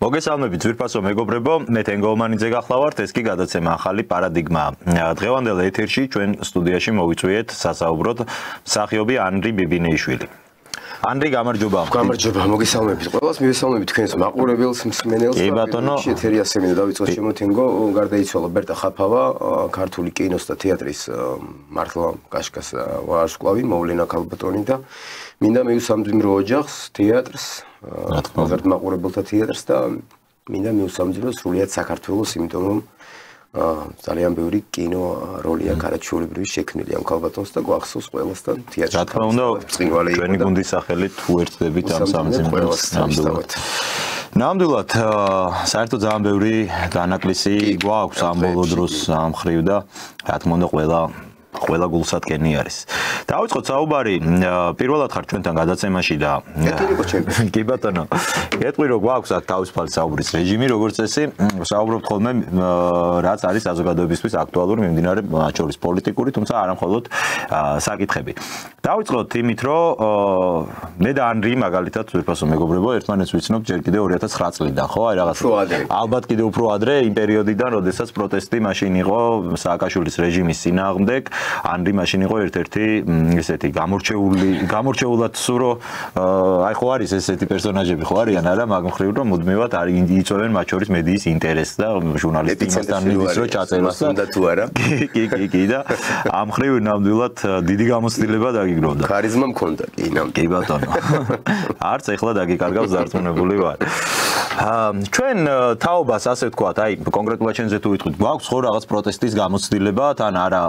მოგესალმებით ძვირფასო მეგობრებო, მე თენგო ომანიძე გახლავართ, ეს კი გადაცემა ახალი პარადიგმაა. დღევანდელ ეთერში ჩვენ სტუდიაში მოვიწვიეთ სასაუბროდ მსახიობი ანრი ბიბინეიშვილი. ანრი გამარჯობა. გამარჯობა, მოგესალმებით ყველას, მივესალმებით თქვენს მაყურებელს, მსმენელს. კი ბატონო. ეთერი ასე მინდა დავიწყოთ ჩემო თენგო, გარდაიცვალა ბერტა ხაფავა, ქართული კინოს და თეატრის მართლა კაშკას ვარსკვლავი, მოვლენა ქალბატონი და მინდა მივსამძიმრო ოჯახს, თეატრს, მოზარდ მაყურებელთა თეატრს და მინდა მივსამძიმრო სრულიად საქართველოს, იმიტომ რომ ძალიან ბევრი კინო როლია გარაჩულებრივი შექმნილი ამ ქალბატონს და გვახსოვს ყველასთან თეატრში. რა თქმა უნდა, ჩვენი გუნდის სახელით თუ ერთდებით ამ სამძიმროს ნამდვილად. ნამდვილად, საერთოდ ძალიან ბევრი განაკლისი გვაქვს ამ ბოლო დროს ამ ხრივ და რა თქმა უნდა ყველა გულსატკენი არის. დავიწყოთ საუბარი, პირველად ხარ ჩვენთან გადაცემაში და კი ბატონო, გეტყვი რომ გვაქვს აქ თავისუფალი საუბრის რეჟიმი, როგორც წესი, საუბრობთ ხოლმე რაც არის საზოგადოებისთვის აქტუალური, მიმდინარე მათ შორის პოლიტიკური, თუმცა არა მხოლოდ საკითხები. დავიწყოთ იმით, რომ მე და ანრი მაგალითად ძვირფასო მეგობრებო, ერთმანეთს ვიცნობ ჯერ კიდევ 2009 წლიდან, ხო? აი რაღაც ალბათ კიდევ უფრო ადრე იმ პერიოდიდან, როდესაც პროტესტი მაშინ იყო სააკაშვილის რეჟიმის წინააღმდეგ. ანრი მაშინ იყო ერთ-ერთი ესეთი გამორჩეულად სურო აი ხო არის ესეთი პერსონაჟები ხო არიან არა მაგ მხრივ რომ მუდმივად იწვევენ მათ შორის მედიის ინტერესს და ჟურნალისტიკასთან მიდის რომ ჩაწეროს და თუ არა კი და ამ მხრივ ნამდვილად დიდი გამოცდილება დაგიგროვდა ქარიზმა მქონდა კი ბატონო არც ეხლა დაგიკარგავს დარწმუნებული ვარ ჩვენ თაობას ასე ვთქვათ აი კონკრეტულად ჩვენზე თუ ვიტყვით გვაქვს ხო რაღაც პროტესტის გამოცდილება თან არა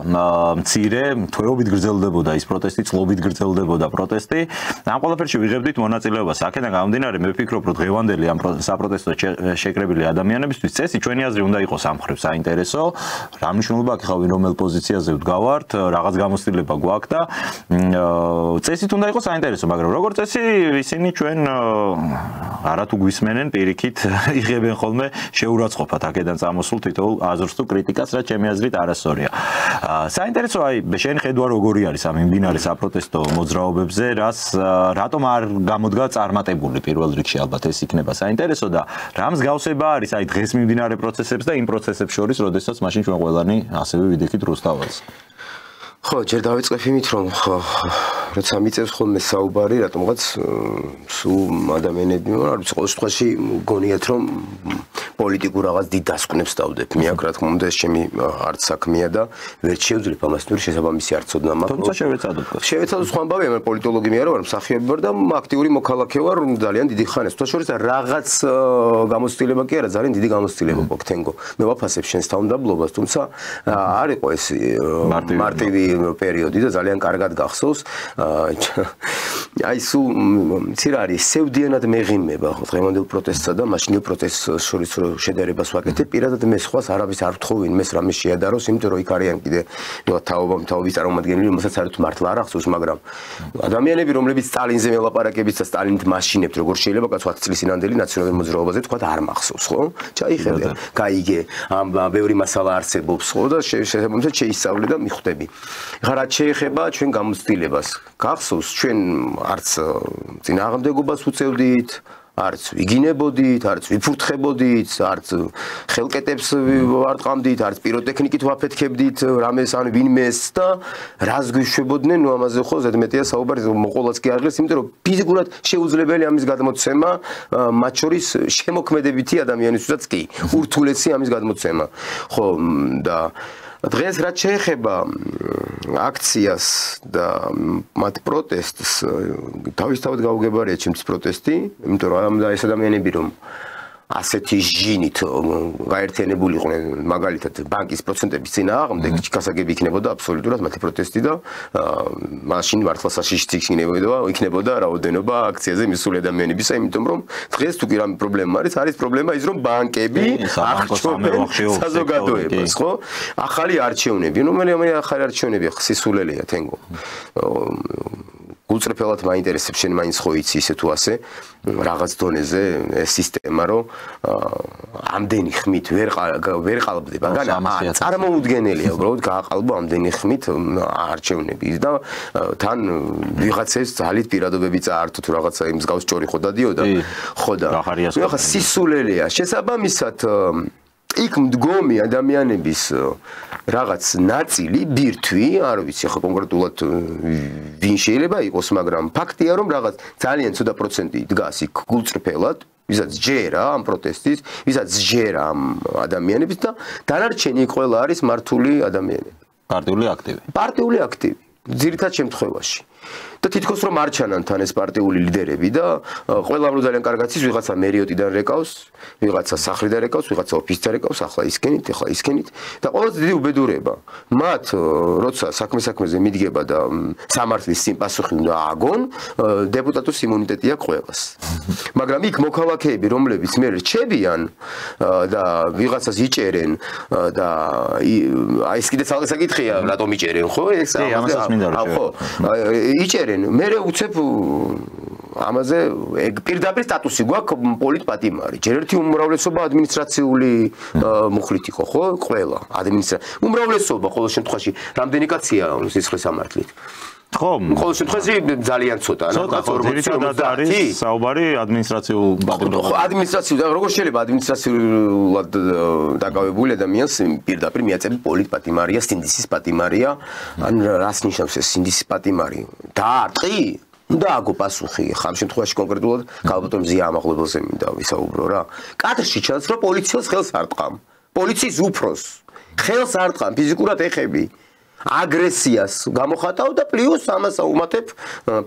მცირე თვეობით გრძელდებოდა ის პროტესტი, წლობით გრძელდებოდა პროტესტი. ამ ყველაფერში ვიღებდით მონაწილეობას. აქედან გამომდინარე, მე ვფიქრობ, რომ დღევანდელი ამ საპროტესტო შეკრებილი ადამიანებისთვის წესი ჩვენი აზრი უნდა იყოს ამ ხრივ საინტერესო. რა მნიშვნელობა აქვს, ხავ რომელ პოზიციაზე ვდგავართ, რაღაც გამოცდილება გვაქვს და წესით უნდა იყოს საინტერესო, მაგრამ როგორც წესი, ისინი ჩვენ არათუ გვისმენენ პირიქით იღებენ ხოლმე შეურაცხყოფათ აქედან წამოსულ თითოეულ აზრს თუ კრიტიკას, რაც ჩემი აზრით არასწორია. საინტერესო აი შენ ხედვა როგორი არის ამ მიმდინარე საპროტესტო მოძრაობებზე, რატომ არ გამოდგა წარმატებული პირველ რიგში ალბათ ეს იქნება საინტერესო და რა მსგავსება არის აი დღეს მიმდინარე პროცესებს და იმ პროცესებს შორის, როდესაც მაშინ ჩვენ ყველანი ასევე ვიდექით რუსთაველს. ხო, ჯერ დავიწყებ იმით, რომ როცა მიწევს ხოლმე საუბარი, რატომღაც სულ ადამიანები, არ ვიცი, ყოველ შემთხვევაში გონიათ, რომ პოლიტიკურ რაღაც დიდ დასკვნებს დავდებ. მე აქ რა თქმა უნდა ეს ჩემი არც საქმეა და ვერ შევძლებ ამას თუ შესაბამისი არ ცოდნა მაქვს. თუმცა შევეცადოთ. შევეცადოთ სხვა ამბავი, მე პოლიტოლოგი მე არ ვარ, მსახიობი ვარ და აქტიური მოქალაქე ვარ ძალიან დიდი ხანს. თუმცა შორის რაღაც გამოცდილება კი არა, ძალიან დიდი გამოცდილება გვაქვს თენგო. მე ვაფასებ შენს თავმდაბლობას, თუმცა არ იყო ეს მარტივი პერიოდი და ძალიან კარგად გახსოვს. აი სულ ცი რა არის, სევდიანად მეღიმება ხო დღევანდელ პროტესტსა და მაშინდელ პროტესტს შორის შედარებას ვაკეთებ, პირადად მე სხვას არავის არ ვთხოვინ, მეს რამე შეადაროს, იმიტომ რომ იქ არიან კიდე თაობის წარმომადგენლები, რომელსაც საერთოდ მართლა არ ახსოვს, მაგრამ ადამიანები, რომლებიც სტალინზე მელაპარაკებით და სტალინით მაშინებთ, როგორ შეიძლება კაცო 10 წლის წინანდელი ნაციონალურ მოძრაობაზე თქვა არ მახსოვს, ხო? ჩაიხედე, გაიგე, ამ ბევრი მასალა არსებობს, ხო და შესაბამისად შეისწავლე და მიხვდები. ხა რაც შეეხება ჩვენ გამოცდილებას, გახსოვს ჩვენ არც წინააღმდეგობას უწევდით, არც ვიგინებოდით, არც ვიფურთხებოდით, არც ხელკეტებს ვარტყამდით, არც პიროტექნიკით ვაფეთქებდით რამეს ან ვინმეს და რას გვიშვებოდნენ, ნუ ამაზე ხო ზედმეტია საუბარი, მოყოლაც კი აღლეს, იმიტომ რომ ფიზიკურად შეუძლებელი ამის გადმოცემა, მათ შორის შემოქმედებითი ადამიანისთვისაც კი, ურთულესი ამის გადმოცემა. ხო და დღეს რაც შეეხება აქციას და მათ პროტესტს, თავისთავად გაუგებარია ჩემთვის პროტესტი, იმიტომ რომ ეს ადამიანები რომ ასეთი ჟინით გაერთიანებული იყვნენ მაგალითად ბანკის პროცენტების წინააღმდეგ, გასაგები იქნებოდა აბსოლუტურად მათი პროტესტი და მაშინ მართლა საშიშიც იქნებოდა რაოდენობა აქციაზე მისული ადამიანებისა, იმიტომ რომ დღეს თუ კი რამე პრობლემა არის პრობლემა ის რომ ბანკები აღჭობენ საზოგადოებას, ხო? ახალი არჩევნები, ახალი არჩევნები სისულელეა თენგო. გულწრფელად მაინტერესებს შენ მაინც ხო იცი ისე თუ ასე რაღაც დონეზე ეს სისტემა რომ ამდენი ხმით ვერ ყალბდება წარმოუდგენელია უბრალოდ გააყალბო ამდენი ხმით არჩევნები და თან ვიღაცებს ძალით პირადობები წაართო თუ რაღაცა იმ მსგავს ჭორი ხო დადიოდა ხო და ახლა სისულელეა შესაბამისად იქ მდგომი ადამიანების რაღაც ნაწილი ბირთვი, არ ვიცი ხო კონკრეტულად ვინ შეიძლება იყოს, მაგრამ ფაქტია რომ რაღაც ძალიან ცოტა პროცენტი დგას იქ გულწრფელად, ვისაც ჯერა ამ პროტესტის, ვისაც ჯერა ამ ადამიანებს და დანარჩენი ყველა არის მართული ადამიანები. პარტიული აქტივი. ძირითად შემთხვევაში. და თითქოს რომ არჩანან თან ეს პარტიული ლიდერები და ყველამ რო ძალიან კარგად იცის ვიღაცა მერიოტიდან რეკავს, ვიღაცა სახლიდან რეკავს, ვიღაცა ოფისიდან რეკავს, ახლა ისქენით და ყველაზე დიდი უბედურება მათ როცა საქმეზე მიდგება და სამართლის წინ პასუხი უნდა ააგონ, დეპუტატის იმუნიტეტი აქვს ყველას. მაგრამ იქ მოქალაქეები რომლებიც მე რჩებიან და ვიღაცას იჭერენ და აი ეს კიდე ცალკე საკითხია რატომ იჭერენ ხო ეს ხო იჭერენ მე უცებ ამაზე პირდაპირ სტატუსი გვაქვს პოლიტპატიმარი. ჯერ ერთი უმრავლესობა ადმინისტრაციული მუხლით იყო, ხო? ყველა უმრავლესობა ყოველ შემთხვევაში რამდენი კაცია სისხლის სამართლით? ხო, ყოველ შემთხვევაში ძალიან ცოტა, ძირითადად არის საუბარი ადმინისტრაციულ პატიმარზე. ხო, ადმინისტრაციულ, როგორ შეიძლება ადმინისტრაციულად დაკავებული ადამიანს პირდაპირ მიაწევი პოლიტპატიმარია, სინდისის პატიმარია, ან რას ნიშნავს ეს სინდისის პატიმარი? დაარტყი? და აგო პასუხი, ხამ შემთხვევაში კონკრეტულად ქალბატონ მზია ამაღლებელზე მინდა ვისაუბრო რა. კადრში ჩანს რომ პოლიციას ხელს არ ტყამ. პოლიციის უფროს ხელს არ ტყამ ფიზიკურად ეხები. აგრესიას გამოხატავ და პლუს ამას აუმატებ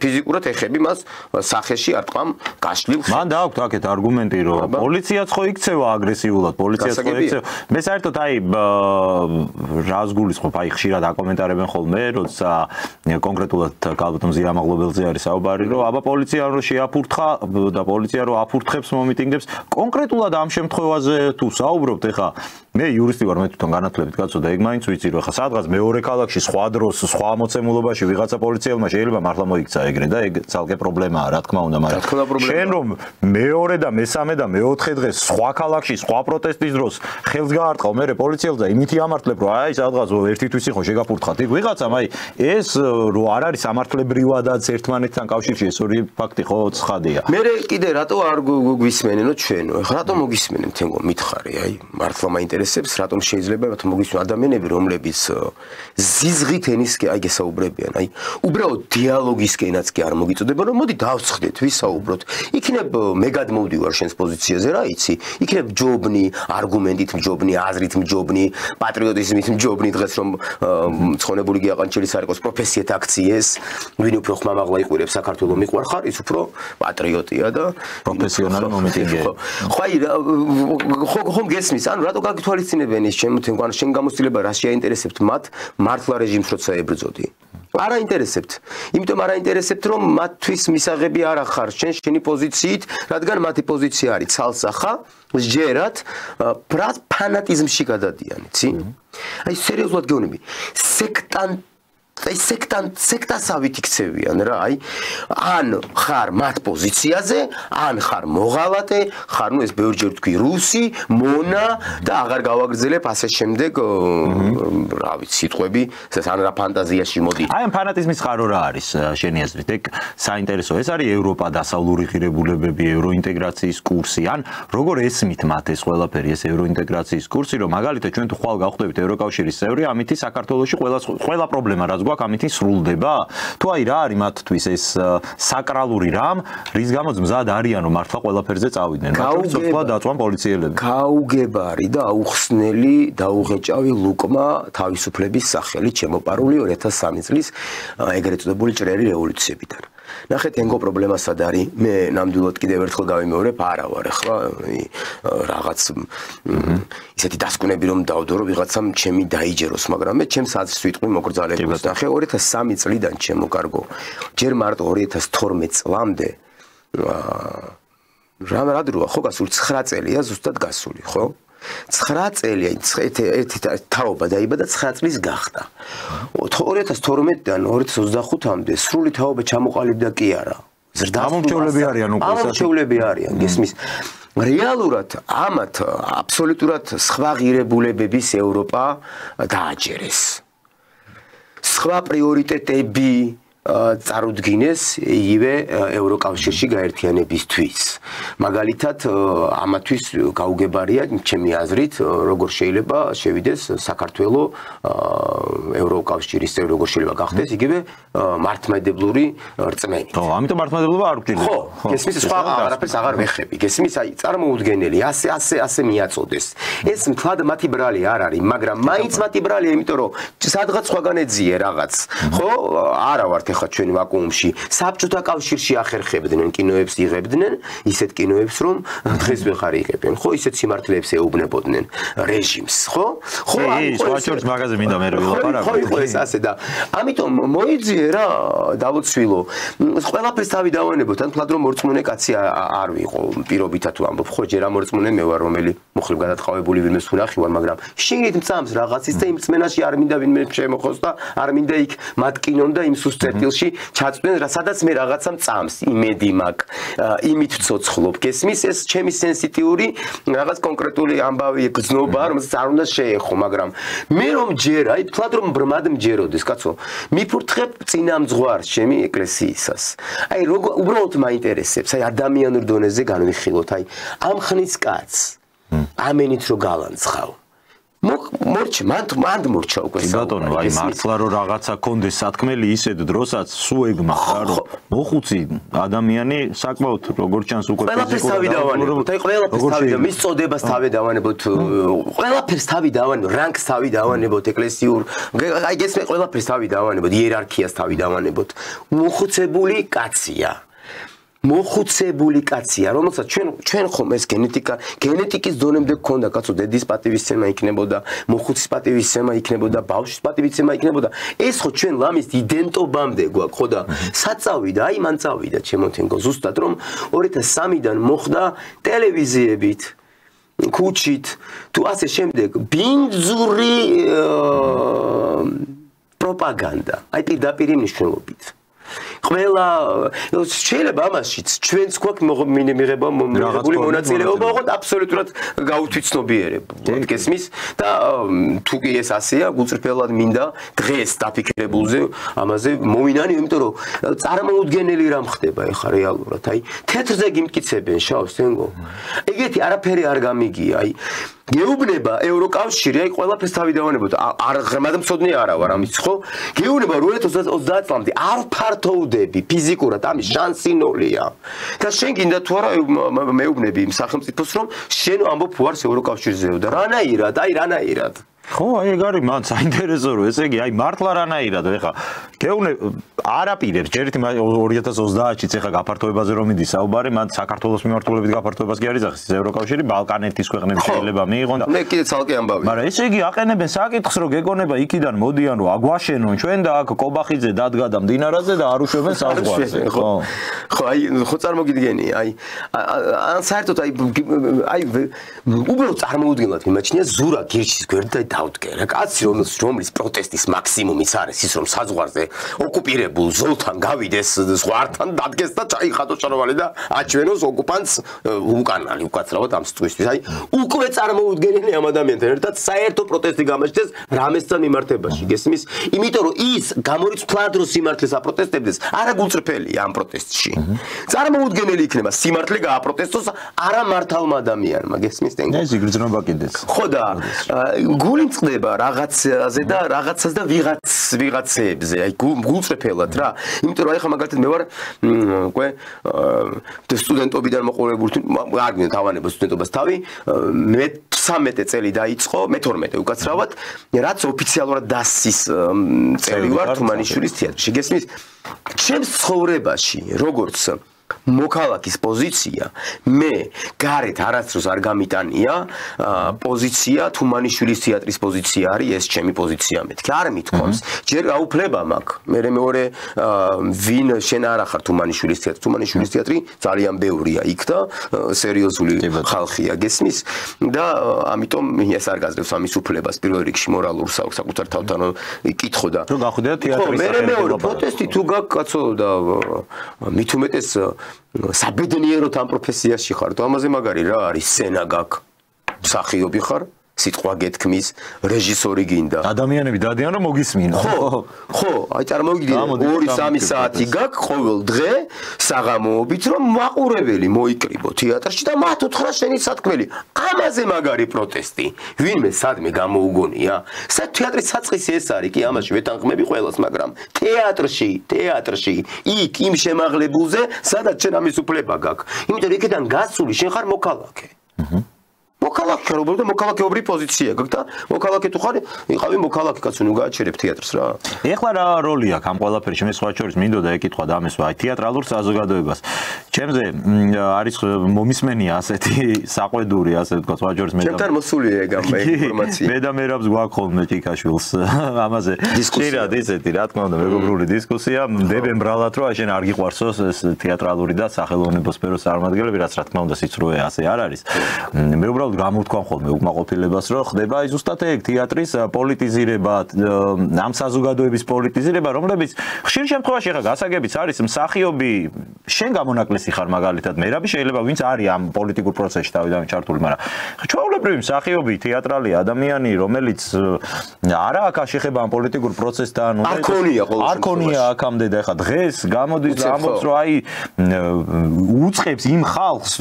ფიზიკურად ეხები მას სახეში არ ტყამ გაშლილ ხე. მან დააქვთ აქეთ არგუმენტი რომ პოლიციაც ხო იქცევა აგრესიულად, პოლიციაც ხო იქცევა. მე საერთოდ აი რას გულისხმობ, აი ხშირად აკომენტარებენ ხოლმე, როცა კონკრეტულად ქალბატონ მზია ამაღლებელზე არის საუბარი, რომ აბა პოლიცია რო შეაფურთხა და პოლიცია რო აფურთხებს მომიტინგებს, კონკრეტულად ამ შემთხვევაზე თუ საუბრობთ, ეხა მე იურისტი ვარ, მე თვითონ განათლებით კაცო და ეგ მაინც ვიცი რომ ეხა სადღაც მეორე ქალაქში სხვა დროს, სხვა მოცემულობაში ვიღაცა პოლიციელმა შეიძლება მართლა მოიქცა ეგრე და ეგ ცალკე პრობლემაა, რა თქმა უნდა, მაგრამ შენ რომ მეორე და მესამე და მეოთხე დღეს სხვა ქალაქში, სხვა პროტესტის დროს ხელს გაარტყავ მე პოლიციელს და იმითი ამართლებ რომ აი სადღაც ერთითვისი ხო შეგაფურთხათ იქ ვიღაცამ აი ეს რო არ არის სამართლებრივადაც ერთმანეთთან კავშირში ეს ორი ფაქტი ხო ცხადია. მე კიდე რატო არ გვისმენენო ჩვენო? ეხლა რატომ მოგისმენენ თენგო მითხარი აი მართლა მაინტერესებს რატომ შეიძლება მოგისმენ ადამიანები რომლებიც ზიზღით ენისკენ აი გესაუბრებიან აი უბრალოდ დიალოგისკენაც კი არ მოგიწოდება რომ მოდი დავცხდეთ ვისაუბროთ იქნებ მე გადმოვდივარ შენს პოზიციაზე რა იცი იქნებ ჯობნი არგუმენტით ჯობნი აზრით ჯობნი პატრიოტიზმით ჯობნი დღეს რომ ცხონებული გიაყანჩელის არ იყოს პროფესიით აქციეს ვინ უფრო ხმამაღლა იყურებს საქართველოს მიყვარხარ ის უფრო პატრიოტია და პროფესიონალი მომიტინგეა ხო აი ხომ გესმის ანუ რატო გაგითვალისწინებენ ის შენ გამოცდილება რა შეაინტერესებთ მათ მართლა რეჟიმს როცა ებრძოდი არ აინტერესებთ იმიტომ არ აინტერესებთ რომ მათთვის მისაღები არ ახარ შენი პოზიციით რადგან მათი პოზიცია არის ცალსახა ჯერათ ფანატიზმში გადადიან იცი აი სერიოზულად გეუბნები სექტასავით იქცევიან რა აი ან ხარ მათ პოზიციაზე ან ხარ მოღალატე ხარ ნუ ეს ბევრჯერ თქვი რუსი მონა და აღარ გავაგრძელებ ასე შემდეგ რა ვიცი სიტყვები ან რა ფანტაზიაში მოდი აი ამ ფანატიზმის ხარო რა არის შენი აზრით ეგ საინტერესო ეს არის ევროპა დასავლური ღირებულებები ევროინტეგრაციის კურსი ან როგორ ესმით მათ ეს ყველაფერი ეს ევროინტეგრაციის კურსი რომ მაგალითად ჩვენ თუ ხვალ გავხდებით ევროკავშირის წევრი ამითი საქართველოში ყველა პრობლემა რაც გვაქვს ამითი სრულდება თუ აი რა არის მათთვის ეს საკრალური რამ რის გამოც მზად არიან რომ მართლა ყველაფერზე წავიდნენ მაგრამ სოფლა დაწვან პოლიციელები გაუგებარი და აუხსნელი დაუღეჭავი ლუკმა თავისუფლების სახელით შემოპარული 2003 წლის ეგრეთ წოდებული ჭრელი რევოლუციებიდან ნახეთ ენგო პრობლემა სად არის მე ნამდვილად კიდევ ერთხელ გავიმეორებ არა ვარ ახლა რაღაც ისეთი დასკვნები რომ დავდო რომ ვიღაცამ ჩემი დაიჯეროს მაგრამ მე ჩემს აზრს ვიტყვი მოკრძალებას ნახე 2003 წლიდან ჩემო კარგო ჯერ მარტო 2012 წლამდე რა როა ხო გასული 9 წელია ზუსტად გასული ხო 9 წელი, ერთი თაობა დაიბადა 9 წლის გახდა. 2012-დან 2025-მდე სრული თაობა ჩამოყალიბდა კი არა. ამომრჩევლები არიან უკვე. ამომრჩევლები არიან, გესმის? რეალურად ამათ აბსოლუტურად სხვა ღირებულებების ევროპა დააჯერეს. სხვა პრიორიტეტები წარუდგინეს იგივე ევროკავშირში გაერთიანებისთვის. მაგალითად, ამათვის გაუგებარია, ჩემი აზრით, როგორ შეიძლება შევიდეს საქართველოს ევროკავშირის წევრი, როგორ შეიძლება გახდეს იგივე მართლმადიდებლური რწმენით. ხო, ამიტომ მართლმადიდებლობა არ გვჭირდება. ხო, გესმის, სხვა არაფერს აღარ ვეხები. გესმის, აი, წარმოუდგენელი, ასე მიაწოდეს. ეს მთლად მათი ბრალი არ არის, მაგრამ მაინც მათი ბრალია, იმიტომ რომ სადღაც სხვაგან ეძიე რაღაც. ხო, არა ვართ ხა ჩვენ ვაკუუმში საბჭოთა კავშირში ახერხებდნენ კინოებს იღებდნენ ისეთ კინოებს რომ დღეს ვეღარ იღებენ ხო ისეთ სიმართლეებს ეუბნებოდნენ რეჟიმს ხო სხვა შორს მაგაზე მინდა მე ვილაპარაკო ხო ეს ასე და ამიტომ მოიძიე რა დავოცვილო ყველაფერს თავი დავანებოთ ან თლად რომ მორწმუნე კაცი არ ვიყო პირობითად თუ ამბობ ხო ჯერ ამორწმუნე მე ვარ რომელი მოხლებ გადატყავებული ვინმეს თუ ნახი ვარ მაგრამ შიგნით მწამს რაღაცის და იმ წმენაში არ მინდა ვინმე შემოხოს და არ მინდა იქ მათ კინონ და იმ სუსტ წერტილში ჩაწვენ სადაც მე რაღაცა მწამს იმედი მაქვს იმით ვცოცხლობ გესმის ეს ჩემი სენსიტიური რაღაც კონკრეტული ამბავი გზნობა რომელსაც არ უნდა შეეხო მაგრამ მე რომ ჯერ აი თლად რომ ბრმად მჯეროდეს კაცო მიფურთხებ წინამძღვარს ჩემი ეკლესიისას აი როგორ უბრალოდ მაინტერესებს აი ადამიანურ დონეზე განვიხილოთ აი ამ ხნის კაცს ამენით რო გალანცხავ მორჩ მანდ მორჩა უკვე ბატონო აი მართლა რომ რაღაცა კონდეს სათქმელი ისეთ დროსაც სულ ეგ მაყა რომ მოხუცი ადამიანი საკმაოდ როგორც ჩანს უკვე ფიზიკურად თავი დავანებოთ აი ყველაფერს თავი და მის წოდებას თავი დავანებოთ ყველაფერს თავი დავანებოთ რანგს თავი დავანებოთ ეკლესიურ აი გესმე ყველაფერს თავი დავანებოთ იერარქიას თავი დავანებოთ მოხუცებული კაცია მოხუცებული კაცია, რომელსაც ჩვენ ხომ ეს გენეტიკის დონემდე გქონდა, კაცო, დედის პატივისცემა იქნებოდა, მოხუცის პატივისცემა იქნებოდა, ბავშვის პატივისცემა იქნებოდა. ეს ხო ჩვენ ლამის იდენტობამდე გვაქვს, ხო და საწავიდა, აი მან წავიდა, ჩემოთენგო, ზუსტად რომ 2003-დან მოხდა ტელევიზიებით, ქუჩით, თუ ასე შემდეგ, ბინძური პროპაგანდა, აი პირდაპირ მნიშვნელობით. ყველა შეიძლება ამაშიც ჩვენც გვაქვს მიღება მიღებული მონაწილეობა ვიყოთ აბსოლუტურად გაუთვითცნობიერებულად გესმის და თუ კი ეს ასეა გულწრფელად მინდა დღეს დაფიქრებულზე ამაზე მოვინანიო იმიტომ რომ წარმოუდგენელი რამ ხდება ეხა რეალურად აი თეთრზე გიმტკიცებენ შავს თენგო ეგეთი არაფერი არ გამიგია აი გეუბნება ევროკავშირი აი ყველაფერს თავი დავანებოთ არ ღრმადმცოდნე არა ვარ ამის ხო გეუბნება 2030 წლამდე არ ფართოვდები ფიზიკურად ამის შანსი ნოლია და შენ გინდა თუ არა მეუბნები იმ სახელმწიფოს რომ შენ ამბობ ვარს ევროკავშირზეო და რანაირად აი რანაირად ხო აი ეგ არის მან საინტერესო რომ ესე იგი აი მართლა რანაირად ეხა გეუნე არაპირებს ჯერით 2030-ში ეხა გაფართოებაზე რომ მიდის საუბარი მან საქართველოს მიმართულებით გაფართოებას კი არის ახსის ევროკავშირი ბალკანეთის ქვეყნები შეიძლება მიიღონ და მე კიდე ცალკე ამბავი მაგრამ ესე იგი აყენებენ საკითხს რომ გეგონება იქიდან მოდიან რომ აგვაშენონ ჩვენ და აქ კობახიძე დადგა და მდინარაზე და არ უშვებენ საზღვარზე ხო ხო აი ხო წარმოგიდგენი აი ან საერთოდ აი უბრალოდ წარმოუდგენლად მიმაჩნია ზურა გირჩის გვერდით დავდგე რა კაცი რომლის პროტესტის მაქსიმუმიც არის ის რომ საზღვარზე ოკუპირებულ ზოლთან გავიდეს ზღვართან დადგეს და ჩაიხადოს ჭარვალი და აჩვენოს ოკუპანტს უკანალი უკაცრავად ამ სტუისთვის აი უკვე წარმოუდგენელი ამ ადამიანთან ერთად საერთო პროტესტი გამაჩნდეს რამესთან მიმართებაში გესმის იმიტომ რომ ის გამორიცხვლად რომ სიმართლეს აპროტესტებდეს არა გულწრფელია ამ პროტესტში წარმოუდგენელი იქნება სიმართლე გააპროტესტოს არა მართალმა ადამიანმა გესმის თენგო ეს იგრძნობა კიდეც ხო და გული მწყდება რაღაცაზე და რაღაცას და ვიღაცებზე აი გულწრფელად რა იმიტომ რომ აი ხა მაგალითად მე ვარ უკვე სტუდენტობიდან მოყოლებული არ გინდა დავანებო სტუდენტობას თავი მე 13 წელი დაიწყო მე 12 უკაცრავად რაც ოფიციალურად დასის წელი ვარ თუმანიშვილის თეატრში გესმის ჩემს ცხოვრებაში როგორც მოქალაქის პოზიცია მე გარეთ არასდროს არ გამიტანია პოზიცია თუმანიშვილის თეატრის პოზიცია არის ეს ჩემი პოზიცია მეთქი არ მithქვამს ჯერ აუფლება მაქვს მე მეორე ვინ შენ არ ახარ თუმანიშვილის თეატრი თუმანიშვილის თეატრი ძალიან ბევრია იქ და სერიოზული ხალხია გესმის და ამიტომ ეს არ გაძლევს ამის უფლებას პირველ რიგში მორალურ საკუთარ თავთან იკითხო და რომ გახვიდეთ თეატრის მე მეორე პროტესტი თუ გაქვს კაცო და მით უმეტეს საბედნიეროდ ამ პროფესიაში ხარ თუ ამაზე მაგარი რა არის სცენა გაქვს მსახიობი ხარ სიტყვა გეთქმის რეჟისორი გინდა ადამიანები დადიან რომ მოგისმინო ხო აი წარმოგიდგენთ 2-3 საათი გაქვს ყოველ დღე საღამოობით რომ მაყურებელი მოიკრიბო თეატრში და მათ უთხრა შენი სათქმელი ამაზე მაგარი პროტესტი ვინმე სადმე გამოუგონია თეატრის საწყისი ეს არის კი ამაში ვეთანხმები ყველას მაგრამ თეატრში იქ იმ შემაღლებულზე სადაც შენ ამის უფლება გაქვს იმიტომ რომ იქიდან გასული შენ ხარ მოქალაქე მოქალაქე როგორ და მოქალაქეობრივი პოზიცია გაქვს და მოქალაქე თუ ხარ იყავი მოქალაქე კაცო ნუ გააჩერებ თეატრს რა ეხლა რა როლი აქვს ამ ყველაფერში მე სხვა შორის მინდოდა ეკითხვა და ამესვა აი თეატრალურ საზოგადოებას ჩემზე არის მომისმენია ასეთი საყვედური ასე ვთქვა სხვა შორის მე ჩემთან მოსულია ეგ ამ ინფორმაცია მე და მერაბს გვაქვს ხოლმე ჭიქაშვილს ამაზე შეიძლება ისეთი რა თქმა უნდა მეგობრული დისკუსია მდები მბრალად რომ შენ არ გიყვარსო ეს თეატრალური და სახელოვნებო სფეროს წარმომადგენლები რაც რა თქმა უნდა სიცრუე ასე არ არის მე უბრალოდ გამოვთქვამ ხოლმე უკმაყოფილებას რომ ხდება აი ზუსტად ეგ თეატრის პოლიტიზირება ამ საზოგადოების პოლიტიზირება რომლებიც ხშირ შემთხვევაში ხა გასაგებიც არის მსახიობი შენ გამონაკლისი ხარ მაგალითად მერაბი შეიძლება ვინც არის ამ პოლიტიკურ პროცესში თავიდანვე ჩართული მაგრამ ჩვეულებრივი მსახიობი თეატრალი ადამიანი რომელიც არა აქვს შეხება ამ პოლიტიკურ პროცესთან არ ქონია აქამდე და ხა დღეს გამოდის და ამბობს რომ აი უწყებს იმ ხალხს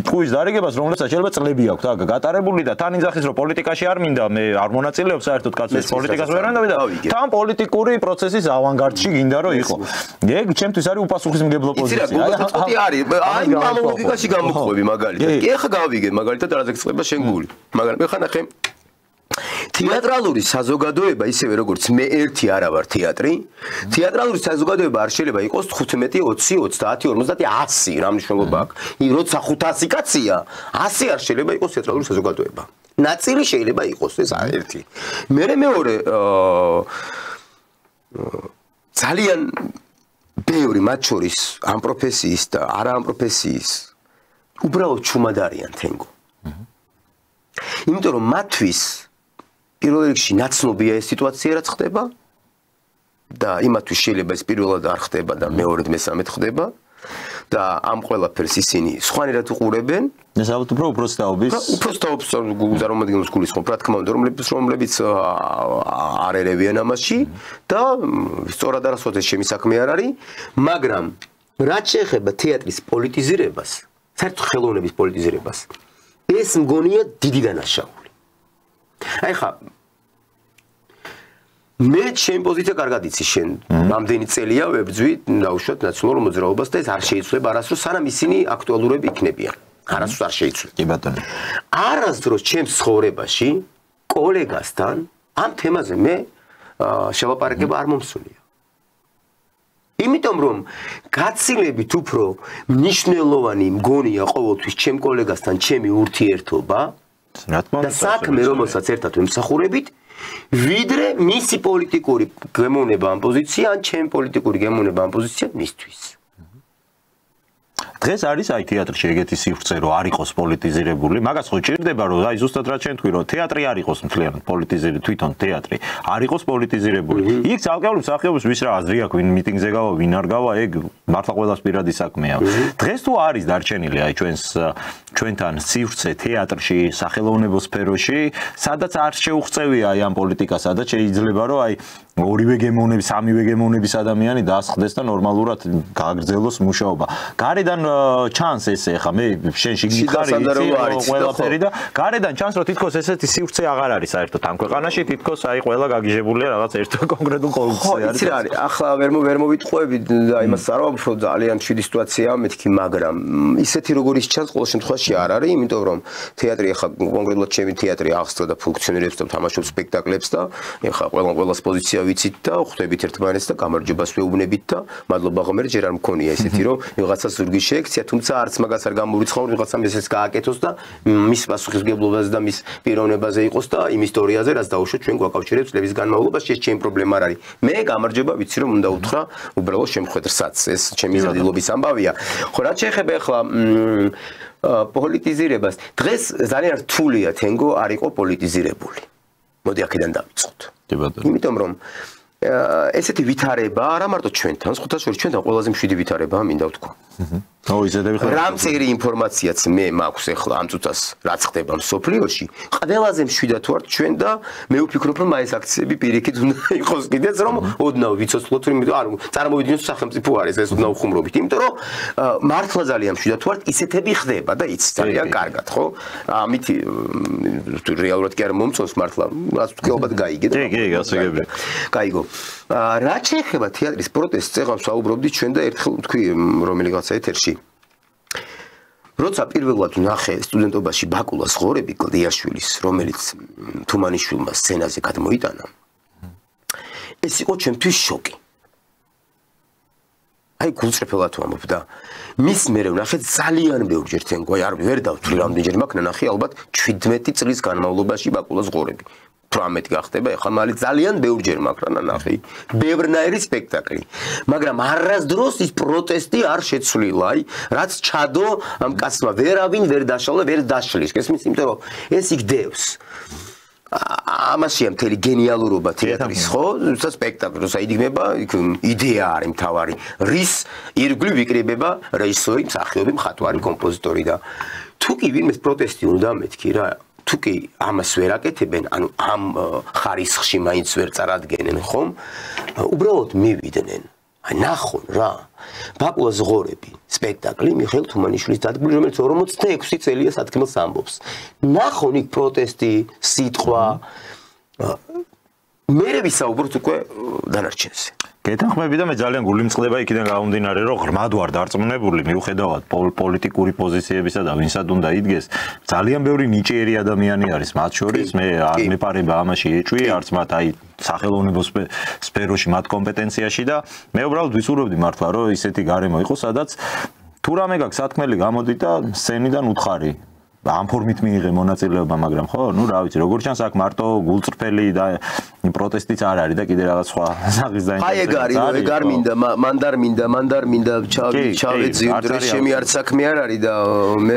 ჭუის დარიგებას რომლებსაც შეიძლება წლები აქვს გატარებული და თან იძახის რომ პოლიტიკაში არ მინდა მე არ მონაწილეობ საერთოდ კაცო ეს პოლიტიკას ვერ მინდა და თან პოლიტიკური პროცესის ავანგარდში გინდა რომ იყო ეგ ჩემთვის არის უპასუხისმგებლო პოზიცია აი ამ ლოგიკაში გამოყვები მაგალითად კი ახლა გავიგე მაგალითად რაზე გწყება შენ გული მაგრამ მე ხანახე თეატრალური საზოგადოება ისევე როგორც მე ერთი არა ვარ თეატრი თეატრალური საზოგადოება არ შეიძლება იყოს 15 20 30 50 100 რა მნიშვნელობა აქვს როცა 500 კაცია 100 არ შეიძლება იყოს თეატრალური საზოგადოება ნაწილი შეიძლება იყოს ეს ერთი მეორე ძალიან ბევრი მათ შორის ამ პროფესიის და არა ამ პროფესიის უბრალოდ ჩუმად არიან თენგო იმიტომ რომ მათთვის პირველ რიგში ნაცნობია ეს სიტუაცია რაც ხდება და იმათთვის შეიძლება ეს პირველად არ ხდება და მეორედ მესამედ ხდება და ამ ყველაფერს ისინი სხვანაირად უყურებენ ეს ალბათ უბრალოდ უბრალოდ წარმომადგენლებს გულისხმობ რა თქმა უნდა რომლებიც არ ერევიან ამაში და სწორად არასოდეს ჩემი საქმე არ არის მაგრამ რაც შეეხება თეატრის პოლიტიზირებას საერთოდ ხელოვნების პოლიტიზირებას ეს მგონია დიდი დანაშაული აი ხა მე ჩემ პოზიცია კარგად იცი შენ რამდენი წელია ვებძვი დაუშვათ ნაციონალურ მოძრაობას და ეს არ შეიძლება არასდროს სანამ ისინი აქტუალურები იქნებიან არასდროს არ შეიძლება კი ბატონო არასდროს ჩემს ცხოვრებაში კოლეგასთან ამ თემაზე მე შევაპარაკება არ მომსულია იმიტომ რომ გაცილებით უფრო მნიშვნელოვანი მგონია ყოველთვის ჩემ კოლეგასთან ჩემი ურთიერთობა და საქმე რომელსაც ერთად ვიმსახურებით ვიდრე მისი პოლიტიკური გემოვნება ამ პოზიცია ან ჩემი პოლიტიკური გემოვნება ამ პოზიცია მისთვის დღეს არის აი თეატრში ეგეთი სივრცე რომ არ იყოს პოლიტიზირებული მაგას ხო ჭირდება რომ აი ზუსტად რა ჩვენ თქვი რომ თეატრი არ იყოს მთლიანად პოლიტიზირებული თვითონ თეატრი არ იყოს პოლიტიზირებული იქ ცალკეული მსახიობის ვის რა აზრი აქვს ვინ მიტინგზე გავა ვინ არ გავა ეგ მართლა ყველას პირადი საქმეა დღეს თუ არის დარჩენილი აი ჩვენთან სივრცე თეატრში სახელოვნებო სფეროში სადაც არ შეუღწევია აი ამ პოლიტიკას სადაც შეიძლება რომ აი ორივე გემოვნების სამივე გემოვნების ადამიანი დაასხდეს და ნორმალურად გააგრძელოს მუშაობა გარედან ჩანს ესე ხა მე შენში გიხარი ყველაფერი და გარედან ჩანს რომ თითქოს ესეთი სივრცე აღარ არის საერთოდ ამ ქვეყანაში თითქოს აი ყველა გაგიჟებულია რაღაც ერთ კონკრეტულ პოლიტიკაზე არის რა არის ახლა ვერ მოვიტყვევი და იმას არ ვაფრო ძალიან შვიდი სიტუაციაა მეთქი მაგრამ ისეთი როგორ ის ჩანს ყოველ შემთხვევაში არ არის იმიტომ რომ თეატრი ახლა კონკრეტულად ჩემი თეატრი აღსწრა და ფუნქციონირებს და თამაშობს სპექტაკლებს და ახლა ყველას პოზიცია ვიცით და ხვდებით ერთმანეთს და გამარჯვებას ვეუბნებით და მადლობა ღმერთს ჯერ არ მქონია ესეთი რომ ვიღაცა ზურგის შეექცია, თუმცა არც მაგას არ გამორიცხავ, ვიღაცამ ესეც გააკეთოს და მის პასუხისმგებლობაზე და მის პიროვნებაზე იყოს და იმ ისტორიაზე, რაც დაუშვათ ჩვენ გვაკავშირებს წლების განმავლობაში, ეს ჩემი პრობლემა არ არის. მე გამარჯობა ვიცი რომ უნდა უთხრა უბრალოდ შემხედრსაც, ეს ჩემი ზრდილობის ამბავია. ხო, რაც შეეხება ახლა პოლიტიზირებას, დღეს ძალიან რთულია თენგო არ იყო პოლიტიზირებული. მოდი აქედან დავიწყოთ. იმიტომ რომ ესეთი ვითარება არა მარტო ჩვენთან, სხვათა შორის ჩვენთან ყველაზე მშვიდი ვითარებაა, მინდა ვთქვა. რამწერი ინფორმაციაც მე მაქვს ახლა ამ წუთას რაც ხდება მსოფლიოში, ყველაზე მშვიდად ვარ ჩვენ და მე ვფიქრობ რომ ეს აქციები პირიქით უნდა იყოს კიდეც რომ ოდნავ ვიცოცხლოთ, იმიტომ არ წარმოვიდგინოთ სახელმწიფო არის ეს ოდნავ ხუმრობით, იმიტომ რომ მართლა ძალიან მშვიდად ვარ, ისეთები ხდება და იცი ძალიან კარგად, ხო? ამით რეალურად კი არ მომწონს მართლა, რაც თქვი ალბათ გაიგე და კი, გასაგებია. გაიგო. რაც შეეხება თეატრის პროტესტს, წეგავს საუბრობდით ჩვენ და ერთხელ თქვი რომელიღაცა ეთერში. როცა პირველად ვნახე სტუდენტობაში ბაკულას ღორები კლდიაშვილის, რომელიც თუმანიშვილმა სცენაზე გადმოიტანა, ეს იყო ჩემთვის შოკი. აი გულწრფელად ვამბობ და მის მერე ვნახე ძალიან ბევრჯერ თენგო, არ ვერ დავთვლი რამდენჯერ მაქვს ნანახი, ალბათ 17 წლის განმავლობაში ბაკულას ღორები. 18 გახდება, ეხლა მალე ძალიან ბევრჯერ მაქვს ნანახი, ბევრნაირი სპექტაკლი. მაგრამ არასდროს ის პროტესტი არ შეცვლილა, აი, რაც ჩადო ამ კაცმა ვერავინ ვერ დაშალა, ვერ დაშლის. გესმის, იმიტომ რომ ეს იგდევს. ამაშია მთელი გენიალურობა თეატრის, ხო? როცა სპექტაკლი, როცა იდგმება, იდეა არის მთავარი. რის ირგვლივ ვიკრიბება რეჟისორი, მსახიობი, მხატვარი, კომპოზიტორი და თუ კი ვინმეს პროტესტი უნდა მეთქი რა თუ კი ამას ვერ აკეთებენ, ანუ ამ ხარისხში მაინც ვერ წარადგენენ ხომ, უბრალოდ მივიდნენ. აი ნახონ რა. ბაკულას ღორები, სპექტაკლი მიხეილ თუმანიშვილის დადგმული, რომელიც 46 წელია სათქმელს ამბობს. ნახონ იქ პროტესტი, სიტყვა. მერე ვისაუბროთ უკვე დანარჩენზე. გეთანხმები და მე ძალიან გულიმწყდება იქიდან გამომდინარე, რომ ღრმად ვარ დარწმუნებული, მიუხედავად პოლიტიკური პოზიციებისა და ვინსად უნდა იდგეს, ძალიან ბევრი ნიჭიერი ადამიანი არის, მათ შორის მე არ მეპარება ამაში ეჭვი, არც მათ აი სახელოვნებო სფეროში მათ კომპეტენციაში და მე უბრალოდ ვისურვებდი მართლა, რომ ისეთი გარემო იყოს, სადაც თუ რამე გაქვს სათქმელი გამოდი და სცენიდან უთხარი. ამ ფორმით მიიღე მონაწილეობა, მაგრამ ხო, ნუ რა ვიცი, როგორც ჩანს აქ მარტო გულწრფელი და პროტესტიც არ არის და კიდე რაღაც სხვა სახის დაინტერესება. აი ეგ არის, ეგ არ მინდა, მან არ მინდა ჩავეძიო დღეს შემი არც საქმე არ არის და მე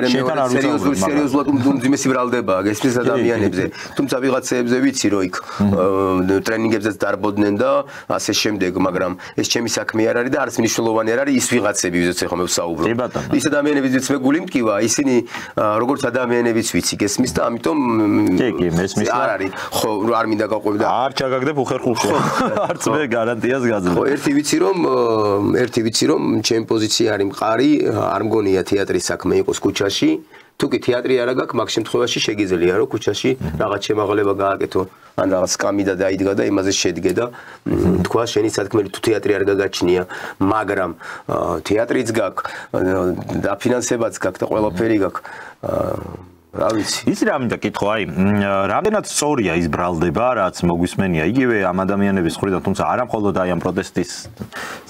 სერიოზულად უმძიმესი ბრალდებაა გესმის ადამიანებზე. თუმცა ვიღაცებზე ვიცი რომ იქ ტრენინგებზეც დარბოდნენ და ასე შემდეგ, მაგრამ ეს ჩემი საქმე არ არის და არც მნიშვნელოვანი არ არის ის ვიღაცები, ვიზეც ახლა მე ვსაუბრობ. ის ადამიანებიც მე გული მткиვა, ისინი როგორც ადამიანებიც ვიცი გესმის და ამიტომ კი, მესმის არ არის, ხო, არ მინდა გაყვები და არ ჩაგაგდებ უხერხულში. არც მე გარანტიას გაძლევ. ხო, ერთი ვიცი რომ ჩემი პოზიცია არის მყარი, არ მგონია თეატრის საქმე იყოს ქუჩაში. თუ კი თეატრი არა გაქვს, მაგ შემთხვევაში შეგიძლია რომ ქუჩაში რაღაც შემაღლება გააკეთო, ან რაღაც სკამიდა დაიდგა და იმაზე შედგე და თქვა შენი სათქმელი თუ თეატრი არ გაგაჩნია, მაგრამ თეატრიც გაქვს, დაფინანსებაც გაქვს და ყველაფერი გაქვს. რა ვიცი. ის რა მინდა კითხვა, აი, რამდენად სწორია ის ბრალდება, რაც მოგვისმენია იგივე ამ ადამიანების მხრიდან, თუმცა არა მხოლოდ აი ამ პროტესტის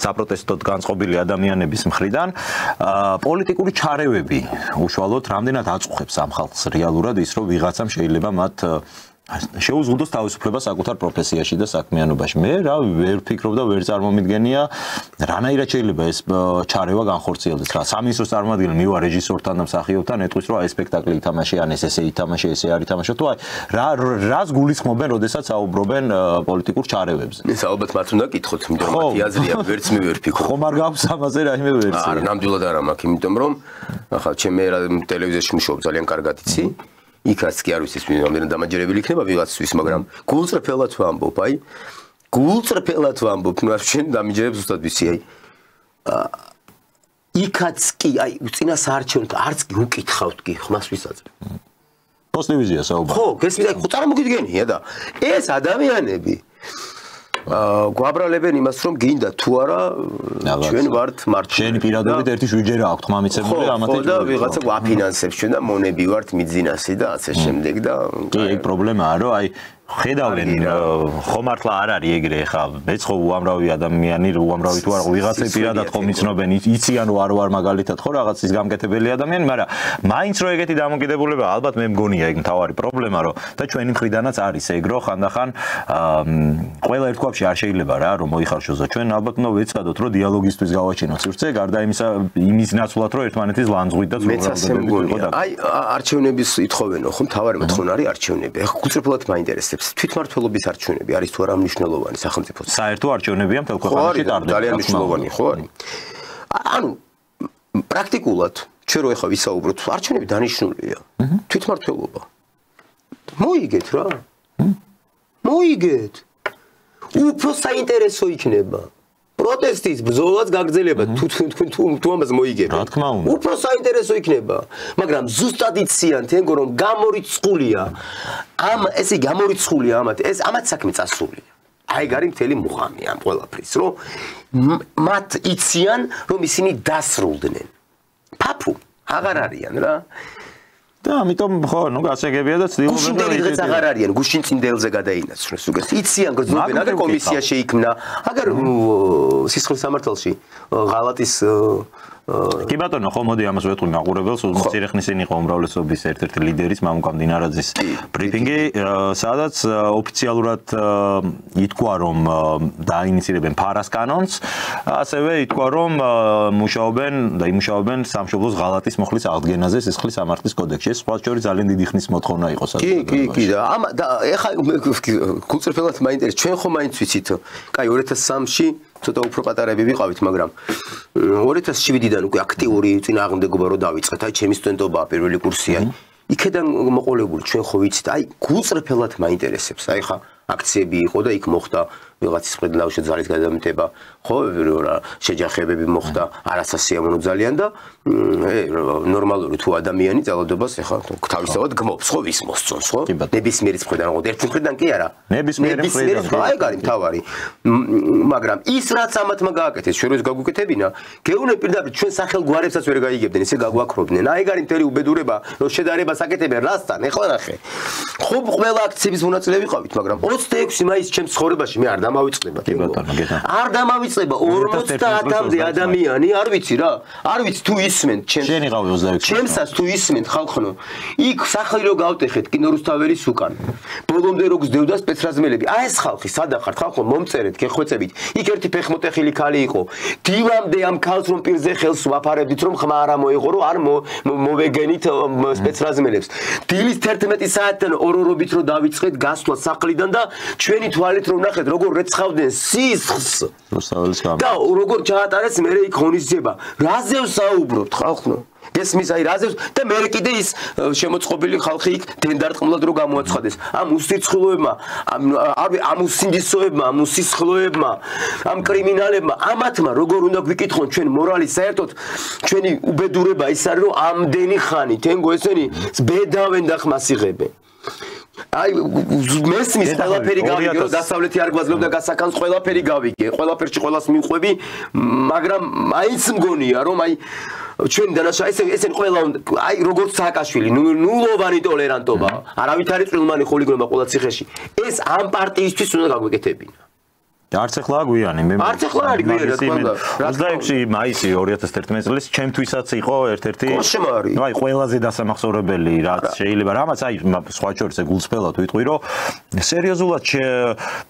საპროტესტოდ განწყობილი ადამიანების მხრიდან, პოლიტიკური ჩარევები უშუალოდ რამდენად აწუხებს ამ ხალხს რეალურად ის, რომ ვიღაცამ შეიძლება მათ შეუზღუდოს თავისუფლება საკუთარ პროფესიაში და საქმიანობაში. მე რა ვერ ვფიქრობ და ვერ წარმომიდგენია რანაირად შეიძლება ეს ჩარევა განხორციელდეს. რა სამინისტროს წარმომადგენელი მივა რეჟისორთან და მსახიობთან ეტყვის რომ აი სპექტაკლი ითამაშე, ან ესე ითამაშე, ესე არ ითამაშე, თუ აი რას გულისხმობენ, როდესაც საუბრობენ პოლიტიკურ ჩარევებზე. ეს ალბათ მათ უნდა კითხოთ, იმიტომ რომ მათი აზრია ვერც მე ვერ ვფიქრობ. ხომ არ გაქვს ამაზე რაიმე ვერსია? არა, ნამდვილად არა მაქვს, იმიტომ რომ ახლა ჩემი ტელევიზიაში მუშაობ ძალიან კარგად იცი. იქაც კი არ ვიცი ის რამდენად დამაჯერებელი იქნება ვიღაცთვის, მაგრამ გულწრფელად ვამბობ, აი გულწრფელად ვამბობ, ნუ არ შენ დამიჯერებს ზუსტად ვიცი, აი იქაც კი, აი წინასაარჩევნო არც კი უკითხავთ კი ხმას ვისაძებ. პოსტივიზია საუბარი. ხო, გესმით, აი ხო წარმოგიდგენია და ეს ადამიანები გვაბრალებენ იმას, რომ გინდა თუ არა ჩვენ ვართ მართლი. შენი პირადობით ერთი შვიჯერა აქვთ მამიცებული ამათი. ხო, და ვიღაცა გვაფინანსებს ჩვენ და მონები ვართ მიძინასი და ასე შემდეგ და კი, ეგ პრობლემაა, რომ აი ხედავენ ხო მართლა არ არის ეგრე ხა მეც ხო უამრავი ადამიანი უამრავი თუ არ ვიღაცე პირადად ხო მიცნობენ იციან არ ვარ მაგალითად ხო რაღაცის გამკეთებელი ადამიანი მაგრამ მაინც რო ეგეთი დამოკიდებულება ალბათ მე მგონია ეგ მთავარი პრობლემა რომ და ჩვენი მხრიდანაც არის ეგ რო ხანდახან ყველა ერთგვარში არ შეიძლება რა რომ მოიხარშოს და ჩვენ ალბათ უნდა ვეცადოთ რომ დიალოგისთვის გავაჩინოთ სივრცე გარდა იმისა იმის ნაცვლად რომ ერთმანეთის ლანძღვით და სრულდებებით იყო და აი არჩევნების ითხოვენო ხო მთავარი მოთხოვნა არის არჩევნები ახლა გულწრფელად მაინტერესებს თვითმმართველობის არჩევნები არის თუ არა მნიშვნელოვანი სახელმწიფოს საერთო არჩევნებია მთელ ქვეყანაში ტარდება ძალიან მნიშვნელოვანი ხო არის ანუ პრაქტიკულად ჩვენ რო ახლა ვისაუბროთ არჩევნები დანიშნულია თვითმმართველობა მოიგეთ რა მოიგეთ უფრო საინტერესო იქნება პროტესტის ბრძოლაც გაგრძელება თუ ამას მოიგებთ რა თქმა უნდა უფრო საინტერესო იქნება მაგრამ ზუსტად იციან თენგო რომ გამორიცხულია ესე გამორიცხულია ამათ საქმე წასულია აი გარი მთელი მუღამი ამ ყველაფრის რომ მათ იციან რომ ისინი დასრულდნენ ფაფუ აღარ არიან რა და ამიტომ ხო ნუ გასაგებია და ცდილობენ და დღეს აღარ არიან გუშინ წინდელზე გადაინაცვლეს უგეს იციან გრძნობენ აგერ კომისია შეიქმნა აგერ სისხლის სამართალში ღალატის კი ბატონო ხო მოდი ამას ვეთქვი მაყურებელს უცირეხნისინი იყო უმრავლესობის ერთ-ერთი ლიდერის მამუკამ დინარაძის ბრიფინგი სადაც ოფიციალურად ითქვა რომ დაინიცირებენ ფარას კანონს ასევე ითქვა რომ იმუშაობენ სამშობლოს ღალატის მოხლის აღდგენაზე სისხლის სამართლის კოდექსში ეს სხვა შორის ძალიან დიდი ხნის მოთხოვნა იყო კი და ეხა გულწრფელად მაინტერესებს ჩვენ ხო მაინც ვიცით კაი 2003-ში ცოტა უფრო პატარები ვიყავით, მაგრამ 2007-დან უკვე აქტიური წინააღმდეგობა რო დავიწყეთ, აი ჩემი სტუდენტობაა პირველი კურსია. იქედან მოყოლებული ჩვენ ხო ვიცით, აი გულწრფელად მაინტერესებს. აი ხა აქციები იყო და იქ მოხდა ვიღაცის მხრიდან ძალის გადამეტება, ხო, რა შეჯახებები მოხდა, არასასიამოვნო ძალიან და ნორმალური თუ ადამიანი ძალადობას ეხა თავისთავად გმობს, ხო, ვის მოსწონს, ხო? ნებისმიერის მხრიდან, ხო, ერთი მხრიდან კი არა. ნებისმიერის მხრიდან. აი გარი მთავარი. მაგრამ ის რაც ამათმა გააკეთეს, ჩვენ როს გაგვიკეთებინა, გეუნე პირდაპირ ჩვენ სახელგვარებსაც ვერ გაიგებდნენ, ესე გაგვაქრობდნენ. აი გარი მთელი უბედურება, რომ შედარებას აკეთებენ რასთან, ეხლა ნახე. ხო, ყველა აქციების მონაწილე ვიყავით, მაგრამ 26 მაისს ჩემს ცხოვრებაში მე არ დამავიწყდება. არ დამავიწყდება 50-მდე ადამიანი, არ ვიცი რა. არ ვიცი თუ ისმენთ ჩემს. შენ იყავი 26. ჩემსაც თუ ისმენთ ხალხო. იქ სახლი რო გავტეხეთ კინორუსთაველის უკან. ბოლომდე რო გძდევდა სპეცრაზმელები. აი ეს ხალხი სადა ხართ ხალხო მომწერეთ, გეხვეწებით. იქ ერთი ფეხმოტეხილი ქალი იყო. დილამდე ამ ქალს რომ პირზე ხელს ვაფარებდით რომ ხმა არ მოეღო რომ არ მოვეგენით სპეცრაზმელებს. დილის 11 საათიდან ორობით რო დავიწყეთ გასვლა სახლიდან და ჩვენი თვალით რომ ნახეთ როგორ რეცხავდნენ სისხლს და როგორ ჩაატარეს მე იქ ღონისძიება რაზე ვსაუბრობთ ხალხო გესმის აი რაზე და მე კიდე ის შემოწყობილი ხალხი იქ დენდარტყმლად რო გამოაცხადეს ამ უსირცხლოებმა ამ უსინდისოებმა ამ უსისხლოებმა ამ კრიმინალებმა ამათმა როგორ უნდა გვიკითხონ ჩვენ მორალი საერთოდ ჩვენი უბედურება ის არის რომ ამდენი ხანი თენგო ესენი ბედავენ და ხმას იღებენ აი მესმის ყველაფერი გავიგე დასავლეთი არ გვაძლევდა გასაკანს ყველაფერი გავიგე ყველაფერში ყველას მივყვები მაგრამ მაინც მგონია რომ აი ჩვენ დანაშა ესენ ყველა აი როგორც სააკაშვილი ნულოვანი ტოლერანტობა არავით არის წვრილმანი ხოლიგრომა ყველა ციხეში ეს ამ პარტიისთვის უნდა გაგვეკეთებინა არც ახლა გვიანი მე არც ახლა არის გვიანი რა თქმა უნდა 26 მაისი 2011 წლის ჩემთვისაც იყო ერთ-ერთი კოშმარი აი ყველაზე დასამახსოვრებელი რაც შეიძლება რამაც აი სხვა შორის გულწრფელად ვიტყვი რომ სერიოზულად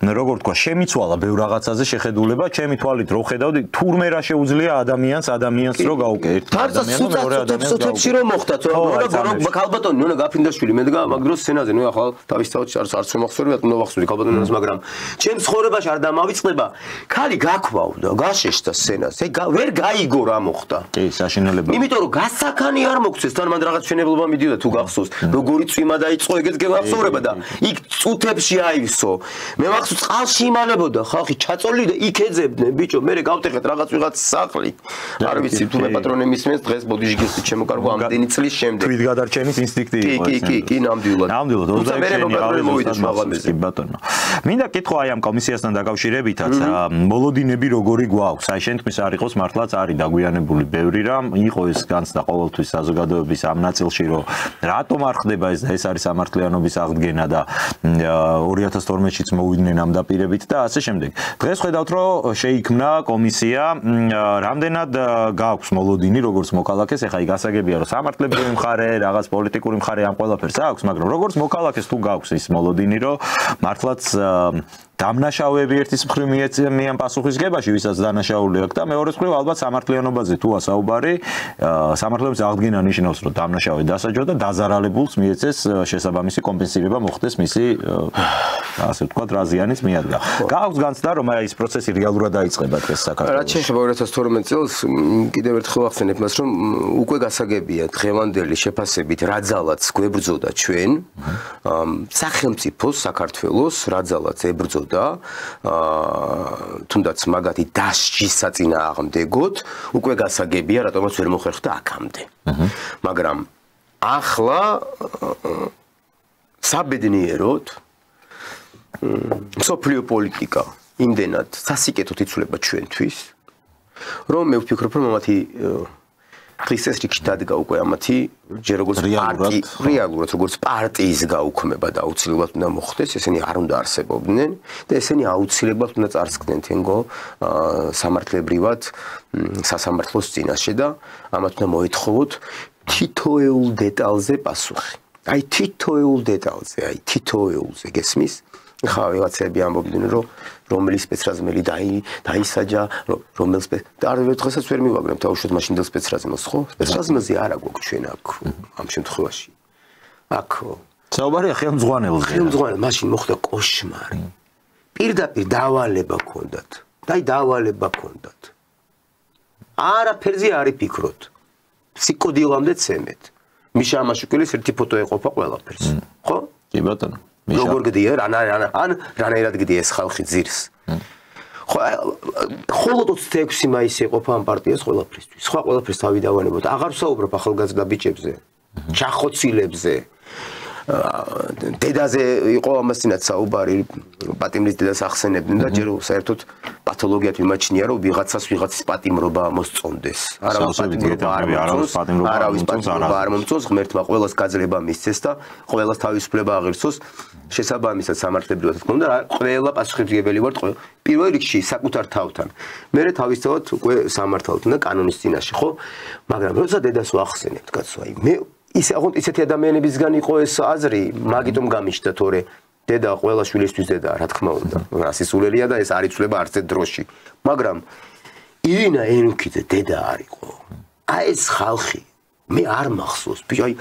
როგორ თქვა შემიცვალა ბევრ რაღაცაზე შეხედულება ჩემი თვალით რო ხედავდი თურმე რა შეუძლია ადამიანს რო გაუკე ერთ ადამიანს მეორე ადამიანს სუცებში რომ მოხდა თორემ ქალბატონი ნონა გაფრინდაშვილი მედგა მაგ დროს სცენაზე ნუ ახლა თავისთავად არც მომახსოვრებია ნუ ვახსოვდი ქალბატონს მაგრამ ჩემს ცხოვრებაში არ დამავიწყდება ქალი გაქვავდა გაშეშდა სცენას ვერ გაიგო რა მოხდა კი საშინელება იმიტომ რომ გასაკანი არ მოგცეს თან მან რაღაც შენებლობა მიდიოდა თუ გახსოვს როგორი წვიმა დაიწყო ეგეც გახსოვრება და იქ წუთებში აივსო მე მახსოვს წყალში იმალებოდა ხალხი ჩაწოლილი და იქ ეძებდნენ ბიჭო მე გავტეხეთ რაღაც ვიღაც სახლი არ ვიცი თუ მე პატრონე მისმენს დღეს ბოდიჟიგესტი შემოკარგო ამდენი წლის შემდეგ თვით გადარჩენის ინსტინქტი იყო კი ნამდვილად 26-იანი ბატონო მინდა კითხვა აი ამ კომისიასთან დაკავშირებით შედებითაც მოლოდინები როგორი გვაქვს აი შენთვის არ იყოს მართლაც არის დაგვიანებული ბევრი რამ იყო ეს განცდა ყოველთვის საზოგადოების ამ ნაწილში რომ რატომ არ ხდება ეს და ეს არის სამართლიანობის აღდგენა და 2012-შიც მოვიდნენ ამ დაპირებით და ასე შემდეგ დღეს ხედავთ რომ შეიქმნა კომისია რამდენად გააქვს მოლოდინი როგორც მოქალაქეს ეხა გასაგებია რომ სამართლებრივი მხარე რაღაც პოლიტიკური მხარე ამ ყველაფერს აქვს მაგრამ როგორც მოქალაქეს თუ გააქვს ის მოლოდინი რომ მართლაც დამნაშავეები ერთის მხრივ მიეცემიან პასუხისგებაში, ვისაც დანაშაული აქვს და მეორე მხრივ ალბათ სამართლიანობაზე თუ ასაუბარი, სამართლიანობის აღდგენა ნიშნავს, რომ დამნაშავე დასაჯო და დაზარალებულს მიეცეს შესაბამისი კომპენსირება მოხდეს მისი ასე ვთქვათ, რა ზიანის მიადგა. გააქვს განცდა, რომ აი ეს პროცესი რეალურად დაიწყება დღეს საქართველოში. რაც შეეხება 2012 წელს, კიდევ ერთხელ ახსენებ მას, რომ უკვე გასაგებია დღევანდელი შეფასებით რა ძალაც გვებრძოდა ჩვენ, სახელმწიფოს საქართველოს რა ძალაც ებრძოდა თუნდაც მაგათი დასჯის საწინააღმდეგოდ უკვე გასაგებია რატომაც ვერ მოხერხდა აქამდე. მაგრამ ახლა საბედნიეროდ მსოფლიო პოლიტიკა იმდენად სასიკეთოდ იცვლება ჩვენთვის, რომ მე ვფიქრობ, რომ ამათი ხის ეს რიგში დადგა უკვე ამათი ჯერ როგორც რეალურად როგორც პარტიის გაუქმება და აუცილებლად უნდა მოხდეს, ესენი არ უნდა არსებობდნენ და ესენი აუცილებლად უნდა წარსდგნენ თენგო სამართლებრივად სასამართლოს წინაშე და ამათ უნდა მოეთხოვოთ თითოეულ დეტალზე პასუხი. აი თითოეულ დეტალზე გესმის? ხა ვიღაცები ამბობდნენ რომ რომელი სპეცრაზმელი დაისაჯა რომელ დღესაც ვერ მივაგრებ თავშოთ მაშინდელ სპეცრაზმელს ხო სპეცრაზმელზე არა გვაქვს ჩვენ აქ ამ შემთხვევაში აქ საუბარია ხელმძღვანელზე მაშინ მოხდა კოშმარი პირდაპირ დავალება ჰქონდათ არაფერზე არ იფიქროთ სიკოდილამდე ცემეთ მიშა ამაშუკელის ერთი ფოტო ეყოფა ყველაფერს ხო კი ბატონო როგორ გდია ან რანაირად გდია ეს ხალხი ძირს ხოლო 26 მაისი ეყოფა ამ პარტიას ყველაფრისთვის სხვა ყველაფერს თავი დავანებოთ აღარ ვსაუბრობ ახალგაზრდა ბიჭებზე ჩახოცილებზე დედაზე იყო ამასინაც საუბარი პატიმრის დედას ახსენებდნენ და ჯერ საერთოდ პათოლოგიად მიმაჩნია რომ ვიღაცის პატიმრობა მოსწონდეს არავის პატიმრობა არ მომწონს ღმერთმა ყველას გაძლება მისცეს და ყველას თავისუფლება აღირსოს შესაბამისად სამართლებრივად თქმა უნდა ყველა პასუხისმგებელი ვართ პირველ რიგში საკუთარ თავთან მერე თავისთავად უკვე სამართალთან და კანონის წინაშე ხო მაგრამ როცა დედას ვახსენებთ კაცო აი მე ისეთი ადამიანებისგან იყო ეს აზრი, მაგიტომ გამიშთა თორე დედა ყველა შვილისთვის დედაა, რა თქმა უნდა. რასისულელია და ეს არ იცვლება არც ერთ დროში. მაგრამ ირინა ერუნქიძე დედა არ იყო. აი ეს ხალხი მე არ მახსოვს, ბიჭო, აი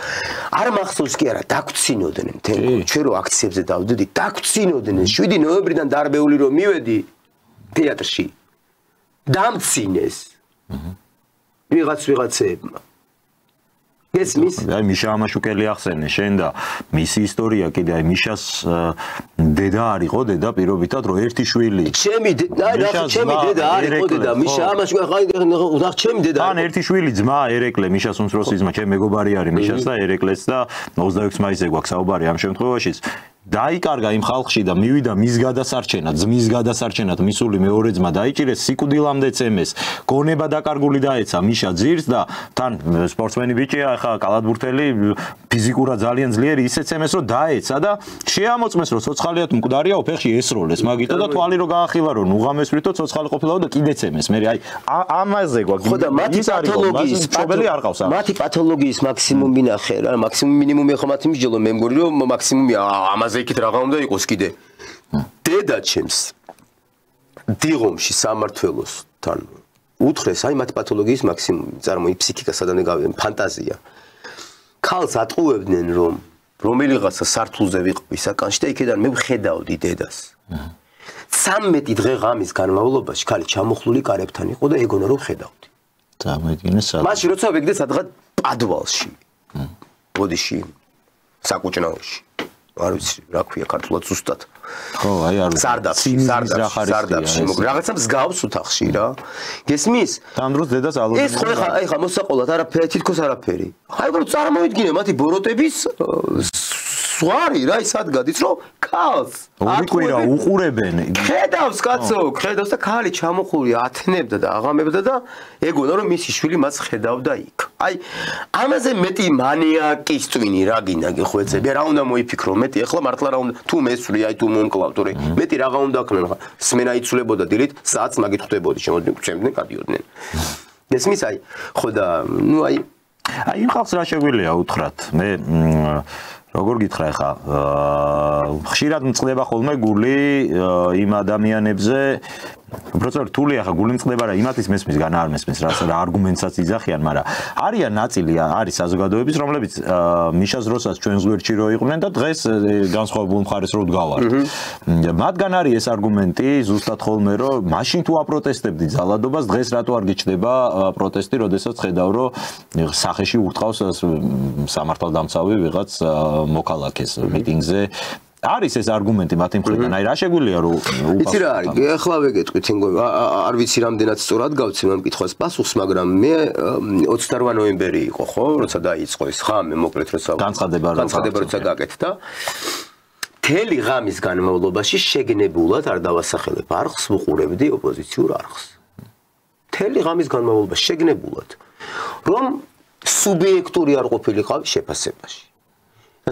არ მახსოვს კი არა, დაგვრცინოდნენ თენგო, ჩვენ რო აქციებზე დავდედი, დაგვრცინოდნენ 7 ნოემბრიდან დარბეული რომ მივედი თეატრში. დამცინეს. ვიღაცეებმა გესმის? აი მიშა ამაშუკელი ახსენე შენ და მისი ისტორია კიდე აი მიშას დედა არ იყო დედა პირობითად რომ ერთი შვილი ჩემი დედა არ იყო დედა მიშა ამაშუკელი ჩემი დედა ან ერთი შვილი ძმა ერეკლე მიშას უმცროსი ძმა ჩემი მეგობარი არის მიშას და ერეკლეც და 26 მაისზე გვაქვს საუბარი ამ შემთხვევაშიც დაიკარგა იმ ხალხში და მივიდა მის გადასარჩენად მისული მეორე ძმა დაიჭირეს სიკვდილამდე წემეს გონება დაკარგული დაეცა მიშა ძირს და თან სპორტსმენი ბიჭია ხა კალათბურთელი ფიზიკურად ძალიან ძლიერი ისე წემეს რომ დაეცა და შეამოწმეს რომ ცოცხალიათ მკვდარია ფეხში ესროლეს მაგიტო და თვალი რო გაახილა რომ უღამესვრითო ცოცხალი ყოფილაო და კიდე წემეს მე აი ამაზე გვაქვს ხო და მათი პათოლოგიის მაქსიმუმი ნახე რა მაქსიმუმ მინიმუმი ხო მათი მსჯელო მე მგონი რომ მაქსიმუმი ამაზე იქით რაღა უნდა იყოს კიდე დედა ჩემს დიღომში სამართველოსთან უთხრეს აი მათ პათოლოგიის მაქსიმუმი წარმოი ფსიქიკა სადამდე გავიდნენ ფანტაზია ქალს ატყუებდნენ რომ რომელიღაცა სართულზე ვიყო ისაკანში და იქიდან მე ვხედავდი დედას 13 დღე ღამის განმავლობაში ქალი ჩამოხლული კარებთან იყო და ეგონა რომ ხედავდი წარმოიდგინე სად მაშინ როცა ვიგდე სადღაც პადვალში ბოდიში საკუჭნაოში არ ვიცი რა ქვია ქართულად ზუსტად ხო აი არ სარდაფში რაღაცა მსგავს ოთახში რა გესმის ამ დროს დედას ალოდი ეს ხო ხა მოსაყოლად არაფერი თითქოს არაფერი აი უბრალოდ წარმოიდგინე მათი ბოროტების ზვარი რა ის ადგადის რომ ქალს ორი კვირა უყურებენ ხედავს კაცო ხედავს და ქალი ჩამოხურია ათნებდა და აღამებდა და ეგონა რომ მისი შვილი მას ხედავდა იქ აი ამაზე მეტი მანიაკის წვინი რა გინდა გეხვეწები რა უნდა მოიფიქრო მეტი ახლა მართლა რა უნდა თუ მესვრი აი თუ მომკლავ თორე მეტი რაღა უნდა ქნან ხა სმენა იცვლებოდა დილით საათს მაგით ხვდებოდი შემოდნენ გადიოდნენ ესმის აი ხო და ნუ აი იმ ხალხს რა შეგვიძლია უთხრათ მე როგორ გითხრა ხა ხშირად მწყდება ხოლმე გული იმ ადამიანებზე უბრალოდ რთულია ხა გული მწყდება რა იმათის მესმის განა არ მესმის რა არგუმენტსაც იძახიან მაგრამ არიან ნაწილი არის საზოგადოების რომლებიც მიშას როსაც ჩვენს გვერდში რო იყვნენ და დღეს განსხვავებულ მხარეს რო დგავართ მათგან არის ეს არგუმენტი ზუსტად ხოლმე რომ მაშინ თუ აპროტესტებდი ძალადობას დღეს რატო არ გიჩნდება პროტესტი როდესაც ხედავ რომ სახეში ურტყავს სამართალდამცავი ვიღაც მოქალაქეს მიტინგზე არის ეს არგუმენტი მათი მხრიდან აი რა შეგვიძლია რომ იცი რა არის ახლა ვეგეთყვი თინგო არ ვიცი რამდენად სწორად გავცემ ამ კითხვას პასუხს მაგრამ მე 28 ნოემბერი იყო ხო როცა დაიწყო ეს ხამე მოკლედ როცა განცხადება როცა გაკეთდა მთელი ღამის განმავლობაში შეგნებულად არ დავასახელებ არხს ვუყურებდი ოპოზიციურ არხს მთელი ღამის განმავლობაში შეგნებულად რომ სუბიექტური არ ყოფილიყავ შეფასებაში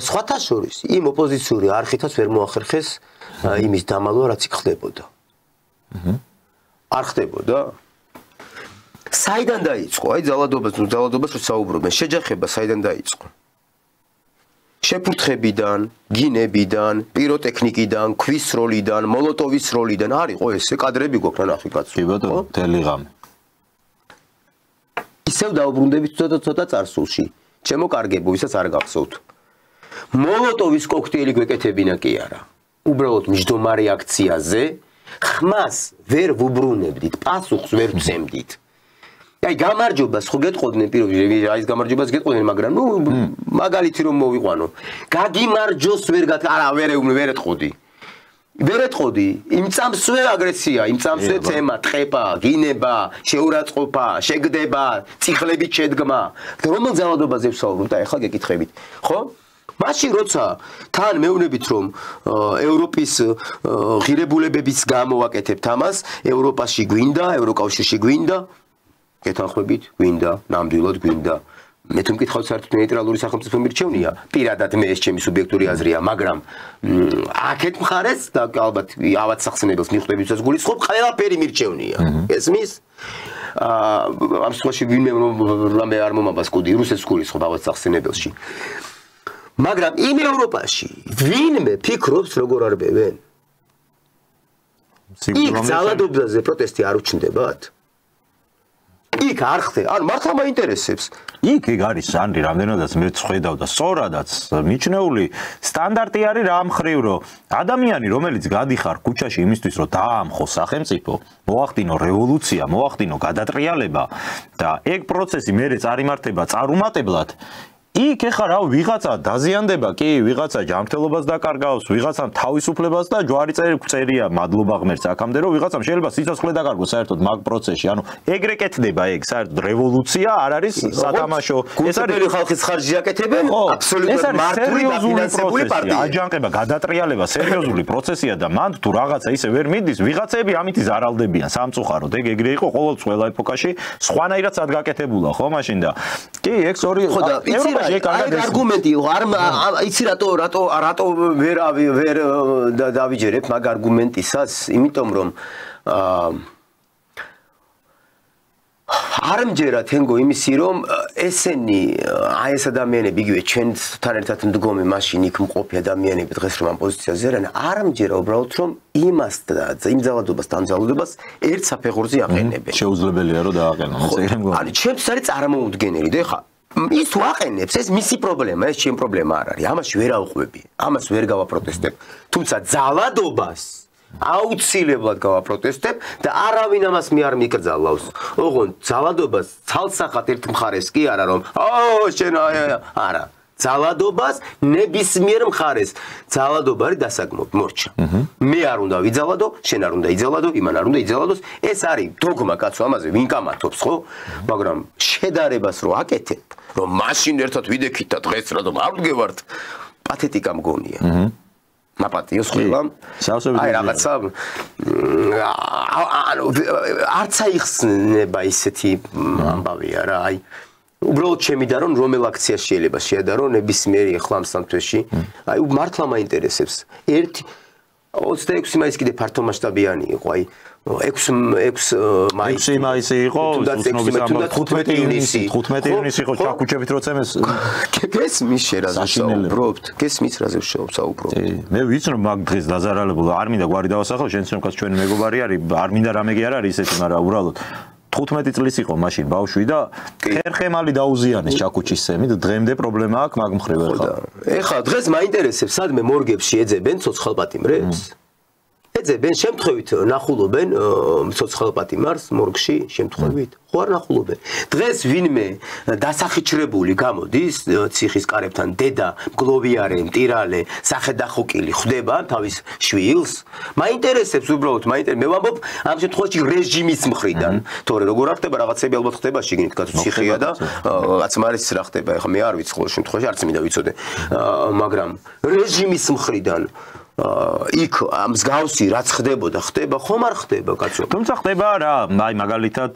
სხვათა შორის იმ ოპოზიციური არხითაც ვერ მოახერხეს იმის დამალვა რაც იქ ხდებოდა. არ ხდებოდა. საიდან დაიწყო? აი ძალადობას რო საუბრობენ, შეჯახება საიდან დაიწყო? შეფურთხებიდან, გინებიდან, პიროტექნიკიდან, ქვის როლიდან, მოლოტოვის როლიდან არისო ესე კადრები გვაქვს ნახე კაცო. კი ბატონო, მთელი ღამე. ისევ დაუბრუნდებით ცოტა წარსულში. ჩემო კარგებო, ვისაც არ გახსოვთ. მოლოტოვის კოქტეილი გვეკეთებინა კი არა. უბრალოდ მჯდომარე აქციაზე ხმას ვერ ვუბრუნებდით, პასუხს ვერ ვცემდით. აი გამარჯობას ხო გეტყოდნენ პირობითი, აი ეს გამარჯობას გეტყოდნენ, მაგრამ ნუ მაგალითი რომ მოვიყვანო. გაგიმარჯოს არა ვერ ეტყოდი. ვერ ეტყოდი, იმ წამსვე აგრესია, იმ წამსვე თემა, ტყეპა, გინება, შეურაცხყოფა, შეგდება, წიხლებით შედგმა. რომელ ძალადობაზე ვსაუბრობთ და ეხლა გეკითხებით, ხო? მაშინ როცა თან მეუბნებით რომ ევროპის ღირებულებების გამოვაკეთებთ ამას, ევროპაში გვინდა, ევროკავშირში გვინდა, გეთანხმებით, გვინდა, ნამდვილად გვინდა. მე თუ მკითხავთ საერთოდ ნეიტრალური სახელმწიფო მირჩევნია, პირადად მე ეს ჩემი სუბიექტური აზრია, მაგრამ აქეთ მხარეს და ალბათ ავად სახსენებელს მიხვდებითაც გულისხმობ, ყველაფერი მირჩევნია. ესმის? ამ შემთხვევაში ვინმე რამე არ მომაბასკუდი, რუსეთს გულისხმობ ავად სახსენებელში. მაგრამ იმ ევროპაში ვინმე ფიქრობს როგორ არბევენ? იქ ძალადობაზე პროტესტი არ უჩნდებათ? იქ არ ხდება, ანუ მართლა მაინტერესებს. იქ არის ანდრი რამდენადაც მე წხედავ და სწორადაც მიჩნეული სტანდარტი არის რა მხრივ რომ ადამიანი რომელიც გადიხარ ქუჩაში იმისთვის რომ დაამხო სახელმწიფო, მოახდინო რევოლუცია, მოახდინო გადატრიალება და ეგ პროცესი მერე წარიმართება წარუმატებლად იქ ეხა რა ვიღაცა დაზიანდება კი ვიღაცა ჯანმრთელობას დაკარგავს ვიღაცამ თავისუფლებას და ჯვარი წერია მადლობა ღმერთს აქამდე რომ ვიღაცამ შეიძლება სიცოცხლე დაკარგოს საერთოდ მაგ პროცესში ანუ ეგრე კეთდება ეგ საერთოდ რევოლუცია არ არის სათამაშო ეს არის ხალხის ხარჯი აკეთებენ აბსოლუტურად მართული და ფინანსებული პარტია აჯანყება გადატრიალება სერიოზული პროცესია და მანდ თუ რაღაცა ისე ვერ მიდის ვიღაცები ამით ზარალდებიან სამწუხაროდ ეგ ეგრე იყო ყოველ ეპოქაში სხვანაირად სადგაკეთებულა ხო მაშინ და კი ეგ სწორი ხო და აი არგუმენტი არ იცი რატო ვერ დავიჯერებ მაგ არგუმენტისას იმიტომ რომ არ მჯერა თენგო იმისი რომ ესენი აი ეს ადამიანები იგივე ჩვენთან ერთად მდგომი მაშინ იქ მყოფი ადამიანები დღეს რომ ამ პოზიციაზე არიან არ მჯერა უბრალოდ რომ იმას და იმ ძალადობას და ამ ძალადობას ერთ საფეხურზე აყენებენ შეუძლებელია რომ დააყენონ ეს ეგრე მგონია ანუ ჩემს არის წარმოუდგენელი და ეხა ის თუ აყენებს ეს მისი პრობლემა ეს ჩემი პრობლემა არ არის ამაში ვერ ავყვები ამას ვერ გავაპროტესტებ თუმცა ძალადობას აუცილებლად გავაპროტესტებ და არავინ ამას მე არ მიკრძალავს ოღონდ ძალადობას ცალსახად ერთ მხარეს კი არა რომ შენ არა ძალადობას ნებისმიერ მხარეს ძალადობა არის დასაგმო მორჩა მე არ უნდა ვიძალადო შენ არ უნდა იძალადო იმან არ უნდა იძალადოს ეს არის დოგმა კაცო ამაზე ვინ კამათობს ხო მაგრამ შედარებას რო აკეთებ რომ მაშინ ერთად ვიდექით და დღეს რატომ არ ვდგევართ პათეტიკა მგონია. მაპატიოს ყველა. აი რაღაცა არც აიხსნება ისეთი ამბავია რა, აი უბრალოდ შემიდა რომ რომელ აქცია შეიძლება შეადარო ნებისმიერი ახლა ამ სამთვეში. აი მართლა მაინტერესებს. 26 მაისი კიდე ფართომასშტაბიანი იყო, აი 6 მაისი იყო, 15 ივნისი იყო ჩაკუჩებით როცემეს. გესმის რაზე ვსაუბრობთ? გესმის რაზე ვსაუბრობთ? მე ვიცი რომ მაგ დღეს დაზარალებულა, არ მინდა გვარი დავასახო, შენ შემკაც ჩვენი მეგობარი არის, არ მინდა რამე კი არ არის ისეთი, მაგრამ უბრალოდ 15 წლის იყო მაშინ ბავშვი და ხერხემალი დაუზიანეს ჩაკუჩის სემით, დღემდე პრობლემა აქვს მაგ მხრივ ახლა. ეხლა დღეს მაინტერესებს სადმე მორგებში ეძებენ ცოცხალპატიმრებს? ეძებენ შემთხვევით ნახულობენ ცოცხალპატიმარს მორგში შემთხვევით? ხო არ ნახულობენ. დღეს ვინმე დასახიჩრებული გამოდის ციხის კარებთან დედა, მგლოვიარე, მტირალე, სახედახოკილი ხვდება თავის შვილს? მაინტერესებს უბრალოდ, მე ვამბობ ამ შემთხვევაში რეჟიმის მხრიდან. თორე როგორ არ ხდება რაღაცები ალბათ ხდება შიგნით კაც ციხეა და რაც მარიც რა ხდება. ეხლა მე არ ვიცი ყოველ შემთხვევაში არც მინდა ვიცოდე. მაგრამ რეჟიმის მხრიდან იქ მსგავსი რაც ხდებოდა, ხდება ხომ არ ხდება კაცო? თუმცა ხდება რა, აი მაგალითად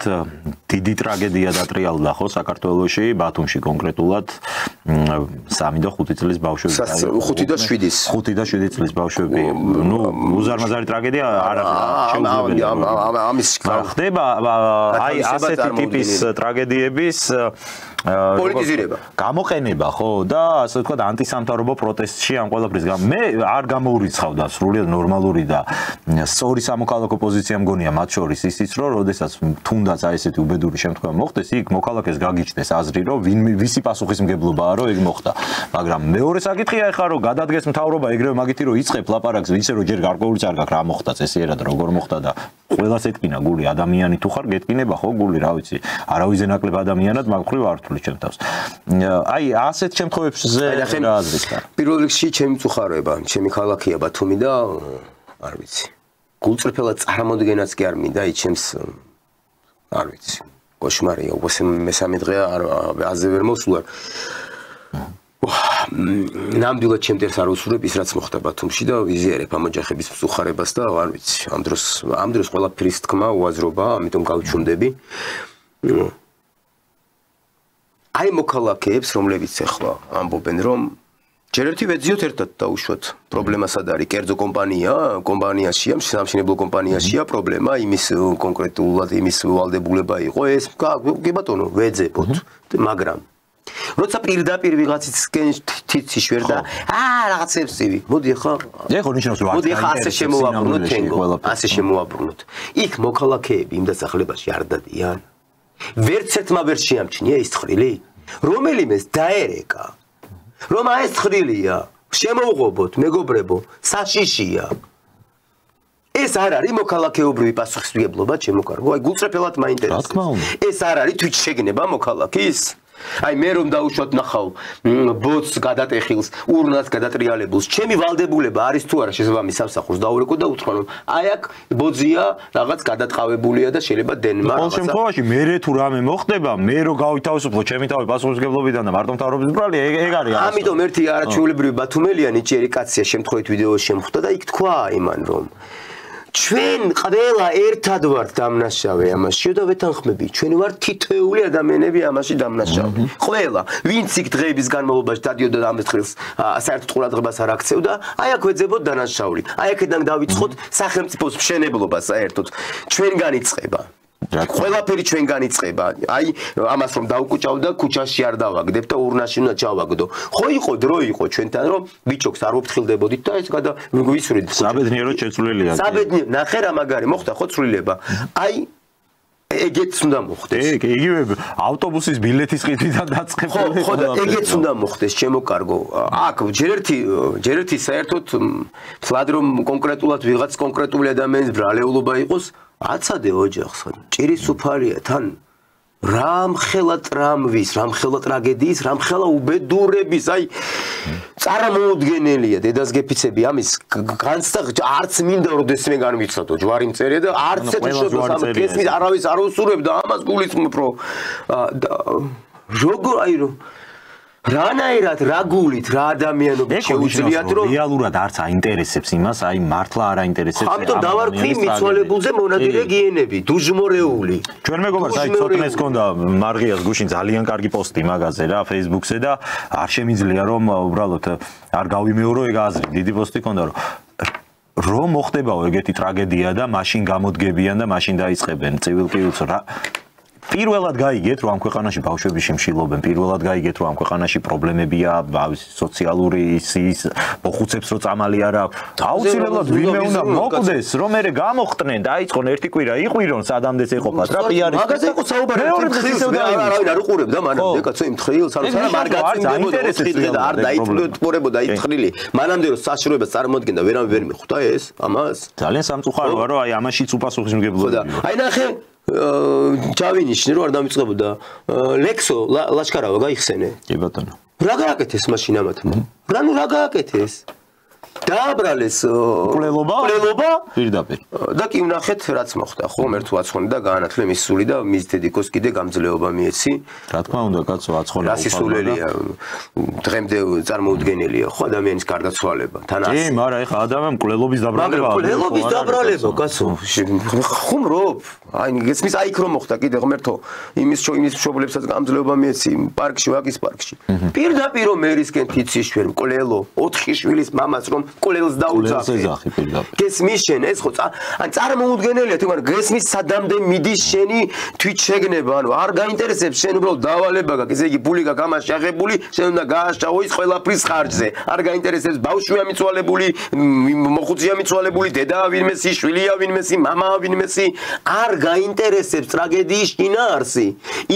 დიდი ტრაგედია დატრიალდა ხო საქართველოში, ბათუმში კონკრეტულად 3 და 5 წლის ბავშვები. 5 და 7-ის. 5 და 7 წლის ბავშვები. ნუ უზარმაზარი ტრაგედია არ შეუძლებელია. ამის ხდება აი ასეთი ტიპის ტრაგედიების პოლიტიზირება. გამოყენება ხო და ასე ვთქვათ ანტისამთავრობო პროტესტში ამ ყველაფრის გამო მე არ გამოურიცხავდა სრულიად ნორმალური და სწორი სამოქალაქო პოზიცია მგონია მათ შორის ისიც რომ როდესაც თუნდაც აი ესეთი უბედური შემთხვევა მოხდეს იქ მოქალაქეს გაგიჩნდეს აზრი რომ ვისი პასუხისმგებლობაა რომ ეგ მოხდა მაგრამ მეორე საკითხია ეხლა რომ გადადგეს მთავრობა ეგრევე მაგითი რომ იწყებ ლაპარაკს ისე რომ ჯერ გარკვეულიც არ გაქვს რა მოხდა წესიერად როგორ მოხდა და ყველას ეთკინა გული ადამიანი თუ ხარ გეთკინება ხო გული რა ვიცი არავის ნაკლებ ადამიანად მაგ მხრივ არ ვთვლი ჩემ თავს აი ასეთ შემთხვევებში რა აზრის ხარ პირველ რიგში ჩემი მწუხარება ჩემი ქალაქია ბათუმი და არ ვიცი გულწრფელად წარმოდგენაც კი არ მინდა ჩემს არ ვიცი კოშმარია უბრალოდ მესამე დღე აზე ვერ მოსულა ნამდვილად ჩემს არ უსურვებ ის რაც მოხდა ბათუმში და ვიზიარებ ამ ოჯახების მწუხარებას და არ ვიცი ამ დროს ყველაფრის თქმა უაზრობა ამიტომ გავჩუნდები აი მოქალაქეებს რომლებიც ახლა ამბობენ რომ ჯერ ერთი ვეძიოთ ერთად დაუშვათ პრობლემა სად არის კერძო კომპანიაშია სამშენებლო კომპანიაშია პრობლემა იმის კონკრეტულად იმის ვალდებულება იყო ეს კი ბატონო ვეძებოთ მაგრამ როცა პირდაპირ ვიღაცისკენ თითი შვერ და რაღაცებს წივი მოდი ახლა ნიშნავს რომ მოდი ახლა ასე შემოვაბრუნოთ თენგო ასე შემოვაბრუნოთ იქ მოქალაქეები იმ დასახლებაში არ დადიან ვერც ერთმა ვერ შეამჩნია ის თხრილი რომელიმეს დაერეკა რომ აი ეს თხრილია შემოვღობოთ მეგობრებო საშიშია ეს არ არის მოქალაქეობრივი პასუხისმგებლობა ჩემო კარგო აი გულწრფელად მაინტერესებს ეს არ არის თვით შეგნება მოქალაქის აი მე რომ დაუშვათ ნახავ ბოც გადატეხილს ურნას გადატრიალებულს ჩემი ვალდებულება არის თუ არა შესაბამის სამსახურს დაურეკო და უთხრა რომ აი აქ ბოძია რაღაც გადატყავებულია და შეიძლება დენმა რაღაცა ყოველ შემთხვევაში მე თუ რამე მოხდება მე რო გავითავისუფლო ჩემი თავი პასუხისმგებლობიდან და მარტო მთავრობის ბრალი ეგ არის ამიტომ ერთი არაჩვეულებრივი ბათუმელიანი ჭიერი კაცია შემთხვევით ვიდეოში შემხვდა და იქ თქვა იმან რომ ჩვენ ყველა ერთად ვართ დამნაშავე ამაში და ვეთანხმები ჩვენ ვართ თითოეული ადამიანები ამაში დამნაშავე ყველა ვინც იქ დღეების განმავლობაში დადიოდა და ამ თხრილს საერთოდ ყურადღებას არ აქცევდა აი აქ ვეძებოთ დანაშაული აი აქედან დავიწყოთ სახელმწიფოს მშენებლობა საერთოდ ჩვენგან იწყება ყველაფერი ჩვენგან იწყება აი ამას რომ დაუკუჭავდა ქუჩაში არ დავაგდებ და ურნაში უნდა ჩავაგდო ხო იყო დრო იყო ჩვენთან რომ ბიჭოქს არ ვფრთხილდებოდით და ეს ვისვრით საბედნიეროდ შეცვლილია საბედნიერო ნახე რა მაგარი მოხდა ხო ცვლილება აი ეგეც უნდა მოხდეს იგივე ავტობუსის ბილეთის ყიდვიდან დაწყებული ხო და ეგეც უნდა მოხდეს ჩემო კარგო აქ ჯერ ერთი საერთოდ თლად რომ კონკრეტულად ვიღაც კონკრეტული ადამიანის ბრალეულობა იყოს აცადე ოჯახს ჭირის უფალია თან რამხელა ტრამვის რამხელა ტრაგედიის რამხელა უბედურების აი წარმოუდგენელია დედას გეფიცები ამის განცდა არც მინდა როდესმე განვიცადო ჯვარი მწერია და არც ეშოდა სამკესმის არავის არ უსურვებ და ამას გულისხმობ რომ როგორ აი რომ რანაირად რა გულით რა ადამიანობით შეუძლიათ რომ რეალურად არც აინტერესებს იმას, აი მართლა არ აინტერესებს. ამიტომ დავარქვი მიცვალებულზე მონადირე გიენები, დუჟმორეული. ჩვენ მეგობარს აი ცოტნეს ჰქონდა მარღიას გუშინ ძალიან კარგი პოსტი მაგაზე რა Facebook-ზე და არ შემიძლია რომ უბრალოდ არ გავიმეორო ეგ აზრი, დიდი პოსტი ჰქონდა რომ მოხდებაო ეგეთი ტრაგედია და მაშინ გამოდგებიან და მაშინ დაიწყებენ ცივილკიულს რა პირველად გაიგეთ რომ ამ ქვეყანაში ბავშვები შემშილობენ, პირველად გაიგეთ რომ ამ ქვეყანაში პრობლემებია, სოციალური ის მოხუცებს რო წამალი არ აქვს. აუცილებლად ვინმე უნდა მოკვდეს, რომ მე გამოხტნენ, დაიწყონ ერთი კვირა იყვირონ სადამდეც ეყოფათ რა პიარის. მაგაზე იყო საუბარი, არ უყურებდა მანამდე კაცო იმ თხილს, არ გაწინდებოდა და არ დაიტყურებოდა ის თხრილი. მანამდე რომ საშროებას წარმოადგენდა ვერავინ ვერ მიხვდა ეს ამას. ძალიან სამწუხაროა რომ აი ამაშიც უპასუხისმგებლობია. აი ნახე ჩავინიშნე რომ არ დამიწყებოდა ლექსო ლაშქარავა გაიხსენე. კი ბატონო. რა გააკეთეს მაშინ ამათმა? რა გააკეთეს? დააბრალეს კვლელობა პირდაპირ და კი ვნახეთ რაც მოხდა ხომ ერთ ვაცხონი და გაანათლე მის სული და მის დედიკოს კიდე გამძლეობა მიეცი რა თქმა უნდა კაცო აცხონა რა სისულელია დღემდე წარმოუდგენელია ხო ადამიანის გარდაცვალება თან კი მაგრამ ეხა ადამიანს კვლელობის დაბრალება კაცო ხუმრობ აი გესმის აი ქრო მოხდა კიდე ღმერთო იმის მშობლებსაც გამძლეობა მიეცი პარკში ვაკის პარკში პირდაპირ რომ ერისკენ თიციშვერ მკვლელო 4 შვილის მამას რომ კვლელს დაუძახე. გესმის შენ ეს ხო ან წარმოუდგენელია თქო მაგრამ გესმის სადამდე მიდის შენი თვით შეგნება ანუ არ გაინტერესებს შენ უბრალოდ დავალება გაქვს ესე იგი ფული გაქვს ამას შეღებული შენ უნდა გააშაო ის ყველაფრის ხარჯზე არ გაინტერესებს ბავშვია მიცვალებული მოხუცია მიცვალებული დედაა ვინმესი შვილია ვინმესი მამაა ვინმესი არ გაინტერესებს ტრაგედიის შინაარსი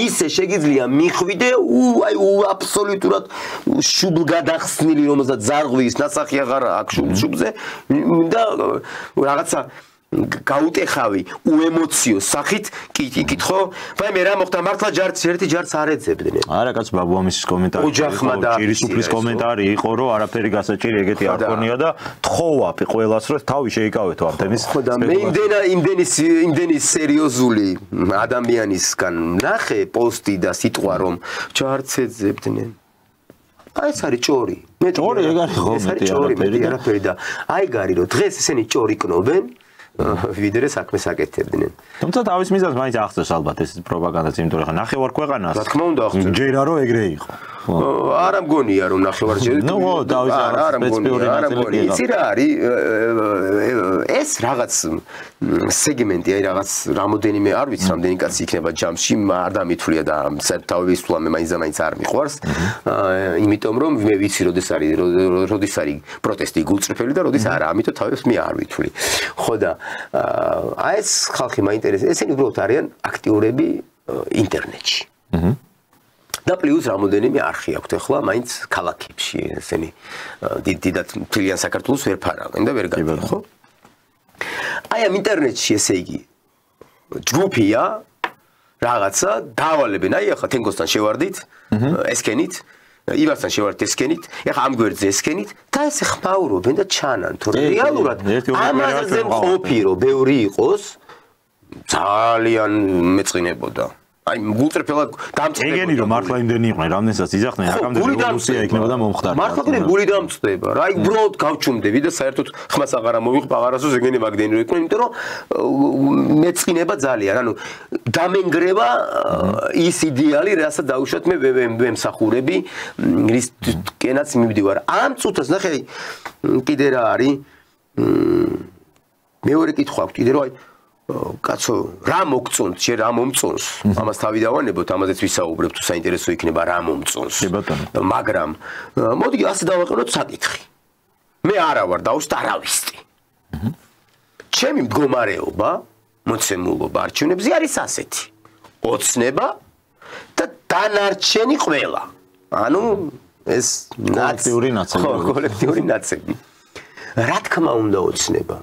ისე შეგიძლია მიხვიდე აი აბსოლუტურად შუბლგადახსნილი რომელსაც ზარღვის ნასახი აღარ აქვს შუბზე და რაღაცა გაუტეხავი უემოციო სახით კითხო ვაი მე რა მოხდა მართლა ერთი ჯარს არ ეძებდნენ არა კაც ბაბუამისის კომენტარი ჭირისუფლის კომენტარი იყო რომ არაფერი გასაჭირი ეგეთი არ ქონია და თხოვა ყველას რომ თავი შეიკავეთო ამ თემის ხო და მე იმდენი სერიოზული ადამიანისგან ნახე პოსტი და სიტყვა რომ ჯარს ეძებდნენ აი ეს არის ჭორი ჭორი ეგ არის ხომ არაფერი და აი გარი რომ დღეს ესენი ჭორი კნობენ ვიდრე საქმეს აკეთებდნენ. თუმცა თავის მიზანს მაინც აღწევს ალბათ ეს პროპაგანდაც, იმიტომ რომ ნახევარ ქვეყანას. რა თქმა უნდა აღწევს. ჯერა რომ ეგრე იყო. არა მგონია რომ ნახევარ ჯერ. არა მგონია. იცი რა არის ეს რაღაც სეგმენტი, აი რაღაც რამოდენიმე არ ვიცი რამდენი კაცი იქნება ჯამში, არ დამithვლია და საერთოდ ვისვლა მე მაინც არ მიყვარს. იმიტომ რომ მე ვიცი როდის არის პროტესტი გულწრფელი და როდის არა, ამიტომ თავის მე არ ვითვლი. ხო და აი ეს ხალხი მაინტერესებს. ესენი უბრალოდ არიან აქტიურები ინტერნეტში. და პლუს რამოდენიმე არხი აქვთ ახლა მაინც ქალაქებში ესენი დიდად მთლიან საქართველოს ვერ ფარავენ და ვერ გადიან ხო? აი ამ ინტერნეტში ესე იგი ჯგუფია რაღაცა დავალებენ აი ახლა თენგოსთან შევარდით ესკენით ივასთან შევარდით ესკენით ეხლა ამ გვერდზე ესკენით და ესე ხმაურობენ და ჩანან თუ რეალურად ამაზე მყოფი რომ ბევრი იყოს ძალიან მეწყინებოდა აი გულწრფელად დამწყდება. ეგენი რომ მართლა იმდენი იყვნენ, რამდენსაც იძახდნენ, აქამდე რევოლუცია იქნება და მომხდარა. მართლა კიდე გული დამწყდება. რა იქ უბრალოდ გავჩუმდები და საერთოდ ხმას აღარა მოვიღებ, აღარასოს ეგენი მაგდენი რო იყვნენ, იმიტომ რომ მეწყინება ძალიან. ანუ დამენგრევა ის იდეალი, რასაც დაუშვათ მე ვემსახურები, რისკენაც მივდივარ. ამ წუთას ნახე კიდე რა არის? მეორე კითხვა აქვს კიდე რომ აი კაცო რა მოგწონთ შე რა მომწონს ამას თავი დავანებოთ ამაზეც ვისაუბრებ თუ საინტერესო იქნება რა მომწონს მაგრამ მოდი ასე დავაყენოთ საკითხი მე არა ვარ დაუშვით არავისტი ჩემი მდგომარეობა მოცემულობა არჩევნებზე არის ასეთი ოცნება და დანარჩენი ყველა ანუ ეს კოლექტიური ნაცები რა თქმა უნდა ოცნება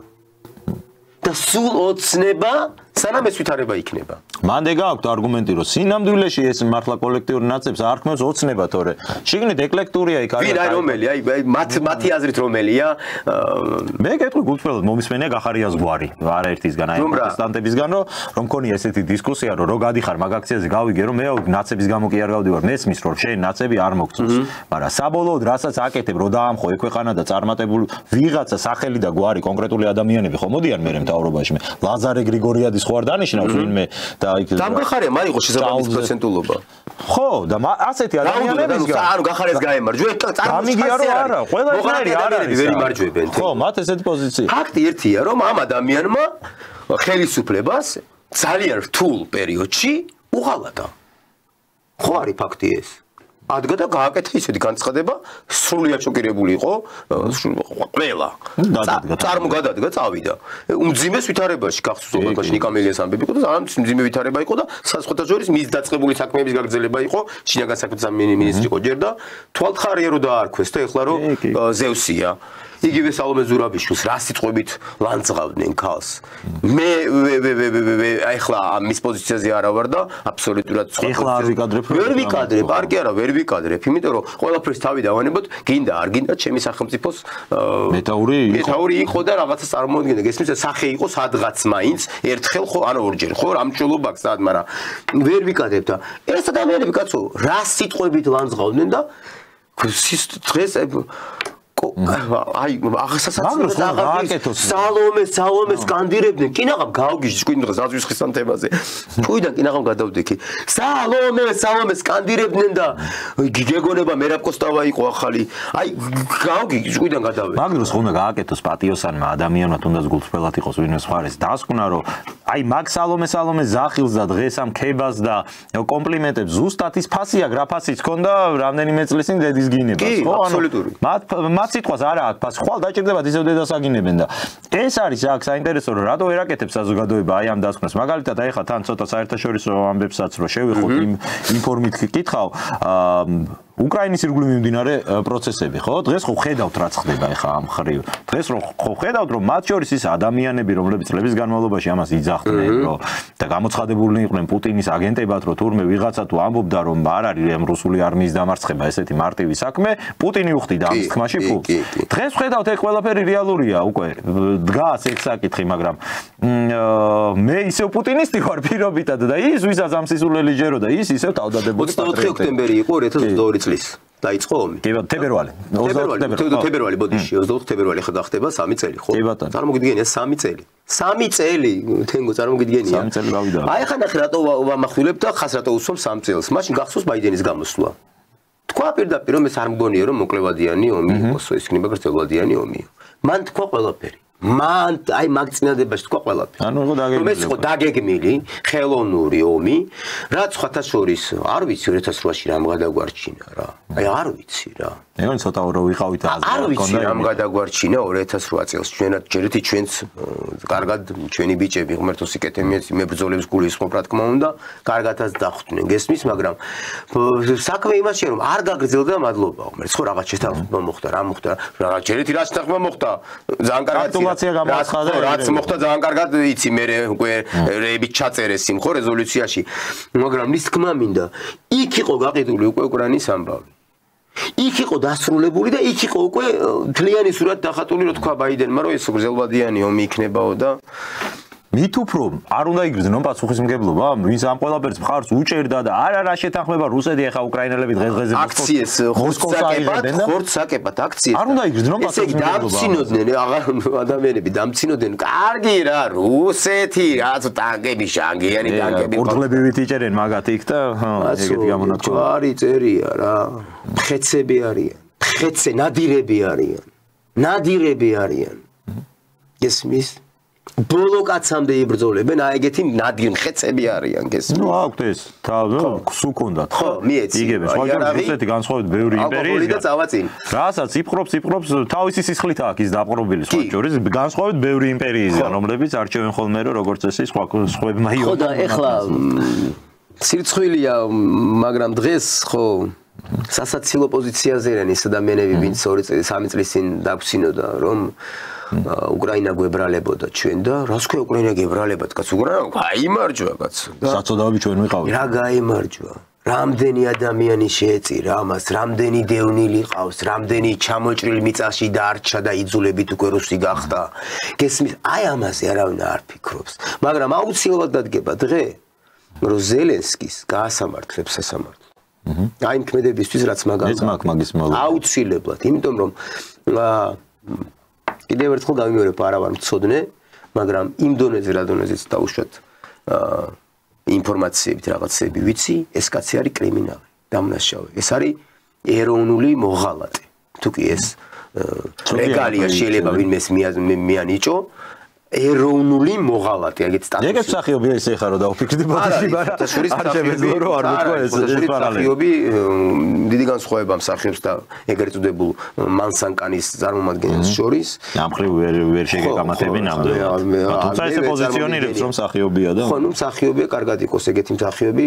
და სულ ოცნება სანამ ეს ვითარება იქნება. მანდ გააქვთ არგუმენტი, რომ სინამდვილეში ეს მართლა კოლექტიური ნაწებს არ ქმნავს ოცნება, თორე შიგნით ეკლექტურია იქ არის. ვინ არის რომელი? აი მათი აზრით რომელია? მე გეტყვი გულწრფელად მომისმენია გახარიას გვარი, არაერთისგან, აი პროტესტანტებისგან, რომ მქონია ესეთი დისკუსია, რომ გადიხარ მაგ აქციაზე გავიგე, რომ მე ნაცების გამო კი არ გავდივარ, მესმის რომ შენ ნაცები არ მოგწონს, მაგრამ საბოლოოდ რასაც აკეთებ, რომ დაამხო ექვეყანა და წარმატებული ვიღაცა სახელი და გვარი კონკრეტული ადამიანები ხო მოდიან მე მთავრობაში, ლაზარე გრიგორიადის ხო არ დანიშნავს ვინმე და იქ დამგახარია მაიღო შესაბამის პროცენტულობა. ხო, და ასეთი ადამიანებისგან ანუ გახარეს გაემარჯვე, გამიგია რომ არა, ყველაფერი არ არის. ვერ იმარჯვებენ. ხო, მათ ესეთი პოზიცია. ფაქტი ერთია, რომ ამ ადამიანმა ხელისუფლებას ძალიან რთულ პერიოდში უღალატა. ხო არის ფაქტი ეს. ადგა და გააკეთა ისეთი განცხადება, სრულიად შოკირებული იყო ყველა. წარმოგადადგა, წავიდა. უმძიმეს ვითარებაში გახსოვს ოღონდ ნიკამელიას ამბები იყო და ძალიან მძიმე ვითარება იყო და საზღვათა შორის მის დაწყებული საქმეების გაგრძელება იყო. შინაგან საქმეთა მინისტრი იყო ჯერ და თვალთხარია რომ დაარქვეს და ეხლა რომ ზევსია. იგივე სალომე ზურაბიშვილს რა სიტყვებით ლანძღავდნენ ქალს. მე ეხლა მის პოზიციაზე არა ვარ და აბსოლუტურად სხვა. ეხლა არ ვიკადრებ. ვერ ვიკადრებ, არ კი არა, ვერ ვიკადრებ, იმიტომ რომ ყველაფერს თავი დავანებოთ, გინდა არ გინდა ჩემი სახელმწიფოს მეთაური იყო და რაღაცა წარმოადგენდა. გესმის და სახე იყო სადღაც მაინც ერთხელ ხო არა ორჯერ ხო რამჭოლობა გსად, მაგრამ ვერ ვიკადრებ და ეს ადამიანები კაცო რა სიტყვებით ლანძღავდნენ და დღეს აი სალომეს კანდირებდნენ კინაღამ გავგიჟს კვინ დღეს აზვისხის თემაზე თუიდან კინაღამ გადავდექი სალომეს კანდირებდნენ და გეგონება მერაბკოსტავა იყო ახალი აი გავგიჟს კვიდან გადავე მაგ დროს ხომ გააკეთოს პატიოსანმა ადამიანმა თუნდაც გულწრფელად იყოს ვინმე სხვაეს დასკვნა რომ აი მაგ სალომე ზახილს და დღეს ამ ქებას და კომპლიმენტებს ზუსტად ის ფასია გრაფასიც ქონდა რამდენიმე წლის წინ დედის გინებას ხო აბსოლუტური მათ სიტყვას არა აქვს ფასი ხვალ დაჭირდებათ ისევ დედას აგინებენ და ეს არის აქ საინტერესო რომ რატო ვერ აკეთებს საზოგადოება აი ამ დასკვნას მაგალითად აი ხა თან ცოტა საერთაშორისო ამბებსაც რომ შევიხოთ იმ ინფორმით კითხავ უკრაინის ირგვლივ მიმდინარე პროცესები ხო დღეს ხო ხედავთ რა ხდება ეხა ამ ხრივ დღეს ხო ხედავთ რომ მათ შორის ის ადამიანები რომლებიც წლების განმავლობაში ამას იძახდნენ რომ და გამოცხადებულნი იყვნენ პუტინის აგენტებად რომ თურმე ვიღაცა თუ ამბობდა რომ არ არის ამ რუსული არმიის დამარცხება ესეთი მარტივი საქმე პუტინი უხდიდა ამ თქმაში ფულს დღეს ხედავთ ეს ყველაფერი რეალურია უკვე დგას ეს საკითხი მაგრამ მე ისევ პუტინისტი ვარ პირობითად და ის ვისაც ამ სისულელი ჯერო და ის ისევ თავდადებული 24 ოქტომბერი იყო 2022 წლის დაიწყო ომი. თებერვალი. თებერვალი ბოდიში 24 თებერვალი ხა გახდება 3 წელი ხო? წარმოგიდგენია 3 წელი. 3 წელი თენგო წარმოგიდგენია. 3 წელი გავიდა. აი ხა ნახე რატო ვამახვილებ და ხას რატო უსვამ 3 წელს. მაშინ გახსოვს ბაიდენის გამოსვლა. თქვა პირდაპირ რომ ეს არ მგონია რომ მოკლევადიანი ომი იყოს, ეს იქნება გრძელვადიანი ომი. მან თქვა ყველაფერი. მან აი მაგ წინადებაში თქვა ყველაფერი. ანუ იყო დაგეგმილი. ეს იყო დაგეგმილი, ხელოვნური ომი, რაც სხვათა შორის არ ვიცი 2008-ში რამ გადაგვარჩინა რა. აი არ ვიცი რა. ეგონი ცოტა რო ვიყავით აზრი. არ ვიცი რამ გადაგვარჩინა 2008 წელს ჩვენად ჯერეთი ჩვენც კარგად ჩვენი ბიჭები ღმერთოს იკეთებიათ მებრძოლებს გულისხმობ რა თქმა უნდა, კარგადაც დახვდნენ გესმის, მაგრამ საქმე იმაშია რომ არ გაგრძელდა მადლობა ღმერთს ხო რაღაც შეთანხმება მოხდა, რა მოხდა, რა ჯერეთი რა შეთანხმება მოხდა, ძალიან კარგად რაც მოხდა ძალიან კარგად იცი მე უკვე რეებით ჩაწერეს იმ ხო რეზოლუციაში მაგრამ ის თქმა მინდა იქ იყო გაყიდული უკვე უკრაინის ამბავი იქ იყო დასრულებული და იქ იყო უკვე თლიანი სურათ დახატული რო თქვა ბაიდენმა რომ ეს გრძელვადიანი ომი იქნებაო და მით უფრო არ უნდა იგრძნო პასუხისმგებლობა ვინც ამ ყველაფერს მხარს უჭერდა და არა შეთანხმება რუსეთი ახლა უკრაინელები დღეს-დღეზე აქციეს ხორცსაკებად აქციეს არ უნდა იგრძნო პასუხისმგებლობა დამცინოდნენ აღარ ადამიანები დამცინოდნენ კარგი რა რუსეთი რაც ტანკები შანგიანი ტანკები ორდლებივით იჭერენ მაგათ იქ და ეგეთი გამონათქვა ჯვარი წერია რა მხეცები არიან მხეცე ნადირები არიან გესმის ბოლო კაცამდე იბრძოლებენ, აი ეგეთი ნადირ მხეცები არიან გესმის. ნუ აქვთ ეს თავი, სულ კონდათ. ხო, მიეცი. იგებენ, მაგრამ რუსეთი განსხვავებით ბევრი იმპერიის. და წავაწინ. რასაც იფხრობს თავისი სისხლით აქვს ის დაპყრობილი სხვა შორის, განსხვავებით ბევრი იმპერიისგან, რომლებიც არჩევენ ხოლმე რომ როგორც წესი სხვებმა იო. ხო და ეხლა სირცხვილია, მაგრამ დღეს ხო სასაცილო პოზიციაზე არიან ის ადამიანები, ვინც 2-3 წლის წინ დაგვცინოდა, რომ უკრაინა გვებრალებოდა ჩვენ და რას ქვია უკრაინა გებრალებათ, კაც უკრაინა გაიმარჯვა, კაც. საწოდავები ჩვენ ვიყავით. რა გაიმარჯვა? რამდენი ადამიანი შეეწირა ამას, რამდენი დევნილი ყავს, რამდენი ჩამოჭრილი მიწაში დარჩა და იძულებით უკვე რუსი გახდა. გესმის, აი ამაზე არავინ არ ფიქრობს. მაგრამ აუცილებლად დადგება დღე, რომ ზელენსკის გაასამართლებს სასამართლო. აი იმ ქმედებისთვის რაც აუცილებლად, იმიტომ რომ კიდევ ერთხელ გამიმეორებ, არა ვარ მცოდნე, მაგრამ იმ დონეზე რა დონეზეც დაუშვათ ინფორმაციებით რაღაცები ვიცი, ეს კაცი არის კრიმინალი, დამნაშავე. ეს არის ეროვნული მოღალატე. თუ კი ეს რეგალია შეიძლება ვინმეს მიანიჭო, ეროვნული მოღალატე, ეგეც სტატუსი. ეგეც მსახიობია ისე ხარო დავფიქრდი ბოდიში, მაგრამ არ შემეძლო რომ არ ვთქვა ეს მსახიობი დიდი განსხვავება მსახიობს და ეგრეთ წოდებულ მანსანკანის წარმომადგენელს შორის. ამხრივ ვერ შეგეკამათები ნამდვილად. თუმცა ესე პოზიციონირებს რომ მსახიობია და ხო, ნუ მსახიობია, კარგად იყოს ეგეთი მსახიობი,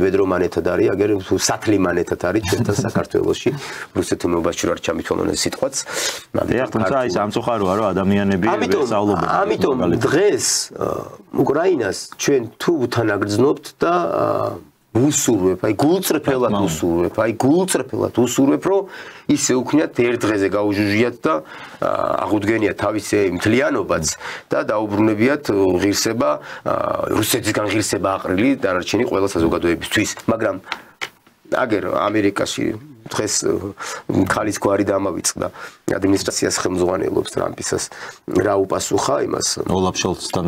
ვედრომანეთად არის, აგერ სათლიმანეთად არის ჩვენთან საქართველოში, რუსეთთან მობაჭრო არ ჩამითვალონ ეს სიტყვაც. ეხლა თუმცა ის ამწუხაროა რომ ადამიანები ვესწავლობენ. ამიტომ დღეს უკრაინას ჩვენ თუ უთანაგრძნობთ და უსურვებ, აი გულწრფელად უსურვებ, რომ ისე უქნიათ ერთ დღეზე გაუჟუჟიათ და აღუდგენიათ თავისი მთლიანობაც და დაუბრუნებიათ ღირსება, რუსეთისგან ღირსება აყრილი დანარჩენი ყველა საზოგადოებისთვის. მაგრამ აგერ ამერიკაში დღეს ქალის გვარი დამავიწყდა ადმინისტრაციას ხელმძღვანელობს ტრამპისას რა უპასუხა იმას ოლაფ შოლცთან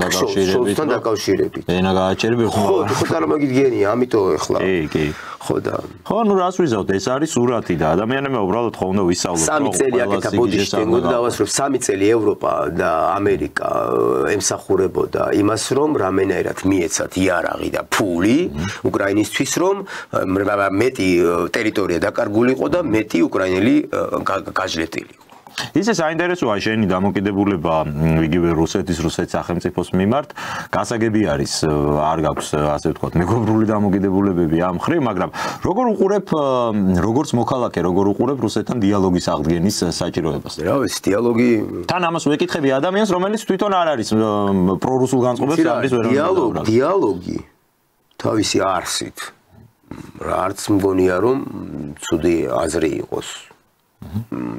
დაკავშირებით ენა გააჩერები ხო წარმოგიდგენია ამიტომ ეხლა კი ხო ნუ რას ვიზავთ ეს არის სურათი და ადამიანებმა უბრალოდ ხო უნდა ვისწავლოთ 3 წელი აკეთა ბოდიში თენგოდა დავასრულებ 3 წელი ევროპა და ამერიკა ემსახურებოდა იმას რომ რამენაირად მიეცათ იარაღი და ფული უკრაინისთვის რომ მეტი ტერიტორია დაკარგული იყო და მეტი უკრაინელი გაჟლეტილი იყო. ისე საინტერესოა შენი დამოკიდებულება იგივე რუსეთის სახელმწიფოს მიმართ. გასაგები არის, არ გაქვს ასე ვთქვათ, მეგობრული დამოკიდებულებები ამ ხრივ, მაგრამ როგორ უყურებ, როგორც მოქალაქე, როგორ უყურებ რუსეთთან დიალოგის აღდგენის საჭიროებას? რა ვიცი, დიალოგი თან ამას ვეკითხები ადამიანს, რომელიც თვითონ არ არის პრორუსულ განწყობებს ამის ვერ უნდა. დიალოგი თავისი არსით არც მგონია რომ ცუდი აზრი იყოს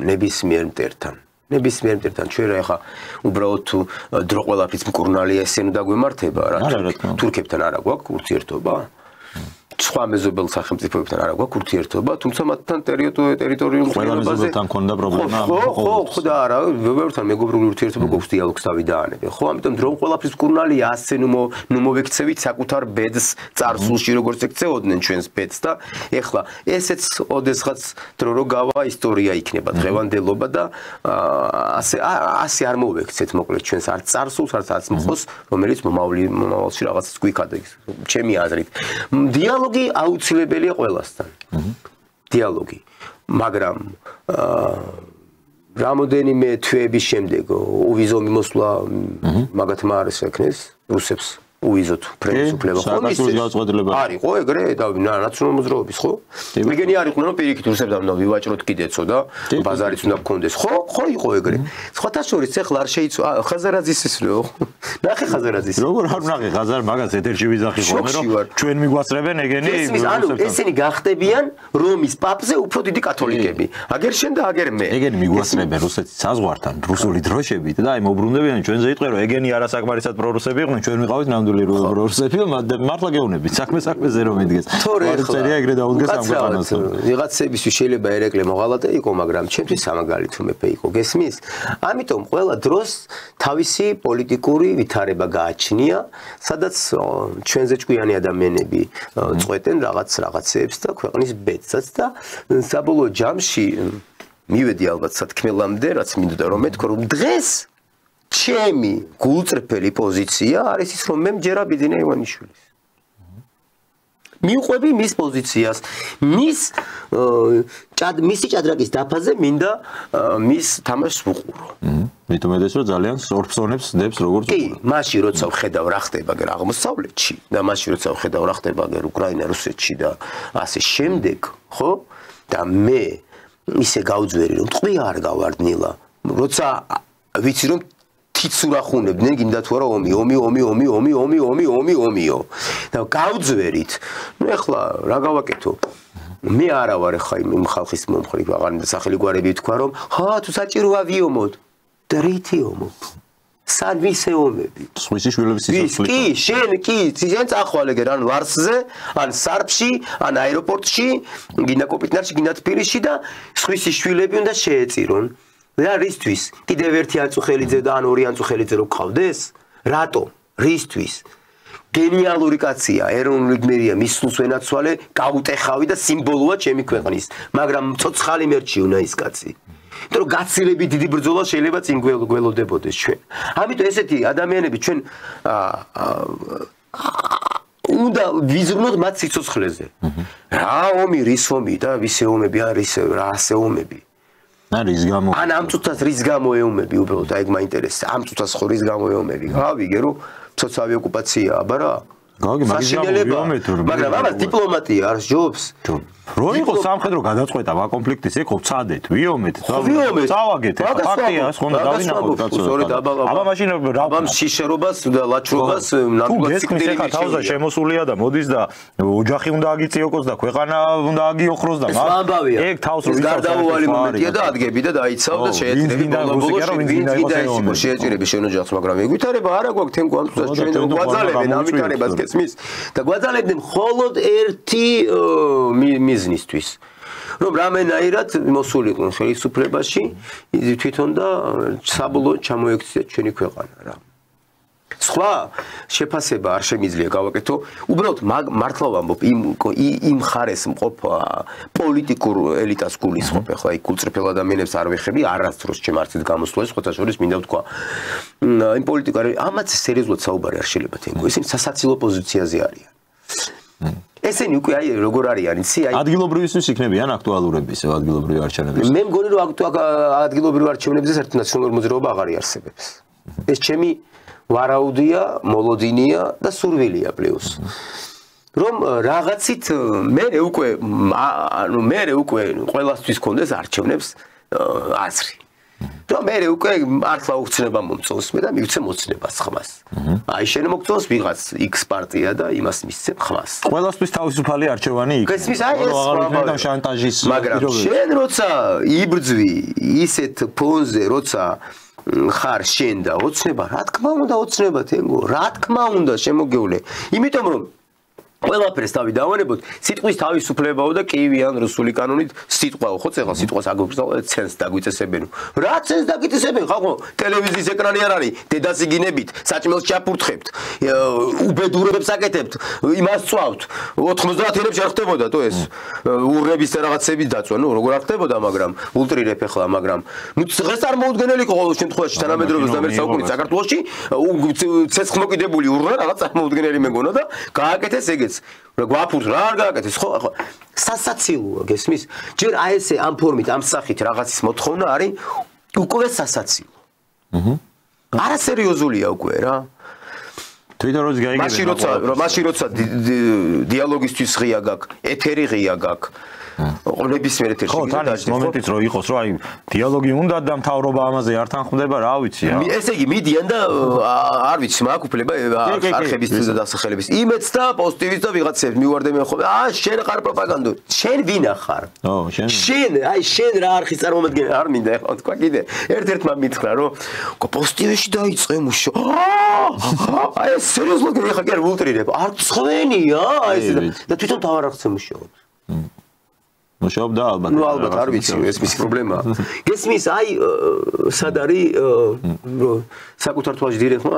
ნებისმიერ მტერთან ჩვენ რა ხა უბრალოდ თუ დრო ყველაფრის მკურნალია ესენ დაგვემართება რა თურქებთან არა გვაქვს ურთიერთობა სხვა მეზობელ სახელმწიფოებთან არა გვაქვს ურთიერთობა თუმცა მათთან ტერიტორიულ ხელოვნებაზე მქონდა პრობლემა ხო და არა ვერთან მეგობრული ურთიერთობა გვაქვს დიალოგს დავიდაანები ხო ამიტომ დრო ყველაფრის მკურნალია ასე ნუ მოვექცევით საკუთარ ბედს წარსულში როგორც ეკცეოდნენ ჩვენს ბედს და ეხლა ესეც ოდესღაც დრო რო გავა ისტორია იქნება დღევანდელობა და ასე არ მოვექცეთ მოკლედ ჩვენს არც წარსულს არც აწმყოს რომელიც მომავალში რაღაცას გვიქადა ჩემი აზრით დიალოგი აუცილებელია ყველასთან. დიალოგი. მაგრამ რამოდენიმე თვეების შემდეგ უვიზო მიმოსვლა მაგათმა არის ეკნეს რუსებს უვიზოთ პრინციპლება ხო არისო ეგრე და ნაციონალურ მოძრაობის ხო? მეგენი არ იყვნენ რომ პირიქით რუსებთან უნდა ვივაჭროთ კიდეცო და ბაზარიც უნდა გქონდეს. ხო იყო ეგრე. სხვათა შორის ეხლა არ შეიცვა ხაზარაძის ისრეო. ნახე ხაზარაძის. როგორ არ ვნახე ხაზარ მაგას ეთერში ვიზახი ხოლმე რომ ჩვენ მიგვასწრებენ ეგენი რუსებთან. ესენი გახდებიან რომის პაპზე უფრო დიდი კათოლიკები. აგერ შენ და აგერ მე. ეგენი მიგვასწრებენ რუსეთის საზღვართან რუსული დროშებით და აი მოbrunდებიან ჩვენზე იტყვენ რომ ეგენი არასაკმარისად პრორუსები იყვნენ ჩვენ ვიყავით რუსები მართლა გეუბნებით საქმეზე რომ მიდგეს ვარწერია ეგრე დაუდგეს ამ ქვეყანას ვიღაცებისთვის შეიძლება ერეკლე მოღალატე იყო მაგრამ ჩემთვის სამაგალითო მეფე იყო გესმის ამიტომ ყველა დროს თავისი პოლიტიკური ვითარება გააჩნია სადაც ჩვენზე ჭკვიანი ადამიანები წყვეტენ რაღაცეებს და ქვეყნის ბედსაც და საბოლოო ჯამში მივედი ალბათ სათქმელამდე რაც მინდოდა რომ მეთქო რომ დღეს ჩემი გულწრფელი პოზიცია არის ის რომ მე მჯერა ბიძინა ივანიშვილის. მიუყვები მის პოზიციას, მისი ჭადრაკის დაფაზე მინდა მის თამაშს ვუყურო. მithumedes რომ ძალიან სორფსონებს დებს როგორც კი, მაშინ როცა ვხედავ რა ხდება აღმოსავლეთში და მაშინ როცა ვხედავ რა ხდება უკრაინა რუსეთში და ასე შემდეგ ხო? და მე ისე გავძვერი რომ ტყვი არ გავარდნილა. როცა ვიცი რომ თიცურახუნებდნენ გინდა თუ არა ომიო. და გავძვერით. ნუ ეხლა რა გავაკეთო? მე არა ვარ ხა იმ ხალხის მომხრე, აღარ სახელი გვარები თქვა რომ თუ საჭიროა ვიომოთ. და რითი ომობ? სად ვისეომები? სხვისი შვილების სიცოცხლე. კი, შენ შენ წახვალე ან ლარსზე, ან სარფში, ან აეროპორტში, გინდა კოპიტნარში, გინდა თბილისში და სხვისი შვილები უნდა შეეწირონ. რა რისთვის? კიდევ ერთი ანწუხელიძე და ან ორი ანწუხელიძე რო გყავდეს? რატო? რისთვის? გენიალური კაცია, ეროვნული გმირია, მისულს ვენაცვალე, გაუტეხავი და სიმბოლოა ჩემი ქვეყნის. მაგრამ ცოცხალი მერჩიუნა ის კაცი. იმიტომ რომ გაცილებით დიდი ბრძოლა შეიძლება წინ გველოდებოდეს ჩვენ. ამიტომ ესეთი ადამიანები ჩვენ უნდა ვიზრუნოთ მათ სიცოცხლეზე. რა ომი, რის ომი და ვისე ომები არის, რა ასე ომები. რის გამო? ან ამ წუთას რის გამო ეომები უბრალოდ, აი მაინტერესებს. ამ წუთას ხო რის გამო ეომები? გავიგე რომ ცოცხალი ოკუპაცია, აბა რა? გავიგე, მაგრამ ამას დიპლომატია არ ჯობს. რო იყო სამხედრო გადაწყვეტა ვა კონფლიქტის ეკო ვცადეთ, ვიომეთ, წავაგეთ, ფაქტია, ეს ხონდა დავინახოთ კაცო. აბა მაშინ რა აბა შიშერობას და ლაჩრობას ნატურალ ციკლი თავზე შემოსულია და მოდის და ოჯახი უნდა აგიწიოყოს და ქვეყანა უნდა აგიოხროს და ეგ თავს რო გარდაუვალი მომენტია და ადგები და დაიცავ და შეეწირები ბოლო-ბოლო შეეწირები შენ ოჯახს, მაგრამ ეგვითარება არა გვაქვს თემ გვამწუს ჩვენ გვაძალებენ ამითარებას კესმის და გვაძალებდნენ მხოლოდ ერთი მიზნისთვის რომ რამენაირად მოსულიყვნენ ხელისუფლებაში თვითონ და საბოლოოდ ჩამოექცია ჩვენი ქვეყანა რა. სხვა შეფასება არ შემიძლია გავაკეთო. უბრალოდ მართლა ვამბობ იმ ხარეს მყოფ პოლიტიკურ ელიტას გულისხმობ. ახლა იქ გულწრფელ ადამიანებს არ ვეხები, არასდროს ჩემ არცით გამოსვლა ხოთა შორის მინდა ვთქვა. იმ პოლიტიკარ ამაც სერიოზულად საუბარი არ შეიძლება თენგო. ისინი სასაცილო პოზიციაზე არიან. ესენი უკვე აი როგორ არიან იცი აი ადგილობრივისთვის იქნებიან აქტუალურები ისე ადგილობრივი არჩევნების. მე მგონი რომ ადგილობრივი არჩევნებზე საერთოდ ნაციონალური მოძრაობა აღარ იარსებებს. ეს ჩემი ვარაუდია, მოლოდინია და სურვილია პლუს. რომ რაღაცით მე უკვე ყველასთვის კონდეს არჩევნებს აზრი. რომ მე უკვე მართლა უხცნება მომწონს მე და მივცე მოცნებას ხმას. აი შენ მოგწონს ვიღაც X პარტია და იმას მისცემ ხმას. ყველასთვის თავისუფალი არჩევანი იქნება. გესმის აი ეს სხვა შანტაჟის მაგრამ შენ როცა იბრძვი ისეთ ფონზე როცა ხარ შენ და ოცნება რა თქმა უნდა ოცნება თენგო რა თქმა უნდა შემოგევლე. იმიტომ რომ ყველაფერს თავი დავანებოთ სიტყვის თავისუფლებაო და კიევიან რუსული კანონით სიტყვაო ხო წეხლა სიტყვას აგობრძალეთ ცენს დაგვიწესებენ რა ცენს დაგიწესებენ ხალხო ტელევიზიის ეკრანი არ არის დედას იგინებით საჭმელს ჩაფურთხებთ უბედურებებს აკეთებთ იმას წვავთ 90-იანებში არ ხდებოდა თო ეს ურების რაღაცების დაწვა ნუ როგორ არ ხდებოდა მაგრამ ულტრირებ ახლა მაგრამ ნუ დღეს წარმოუდგენელი იყო ყოველ შემთხვევაში თანამედროვე 21 საუკუნის საქართველოში ცეცხლმოკიდებული ურა რაღაც წარმოუდგენელი მეგონა და გააკეთეს ეგ გვაფურთ რა არ გააკეთეს ხო ახლა სასაცილოა გესმის ჯერ აი ესე ამ ფორმით ამ სახით რაღაცის მოთხოვნა არის უკვე სასაცილო არასერიოზულია უკვე რა თვითონ როდის გაიგებენ მაშინ როცა დიალოგისთვის ღია გაქვს ეთერი ღია გაქვს ნებისმიერ ეთერში ხო თან ის მომენტიც რო იყოს რომ აი დიალოგი უნდა და მთავრობა ამაზე არ თანხმდება რა ვიცი ესე იგი მიდიან და არ ვიცი მაქვს უფლება არხების დასახელების იმედს და პოზიტივის და ვიღაცებს მივარდებიან ხო შენ ხარ პროპაგანდო შენ ვინა ხარ შენ აი შენ რა არხის წარმომადგენელი არ მინდა ეხლა თქვა კიდე ერთ-ერთმა მითხრა რომ პოზიტივში დაიწყე მუშო აი სერიოზულად ეხლა კი არ ულტრირებ არ ცხვენია აი ეს და თვითონ თავარ არხზე მუშაობს მუშაობდა ალბათ. ნუ ალბათ არ ვიცი, ეს მისი პრობლემაა. გესმის, აი სად არის საკუთარ თვალში დირექტმა,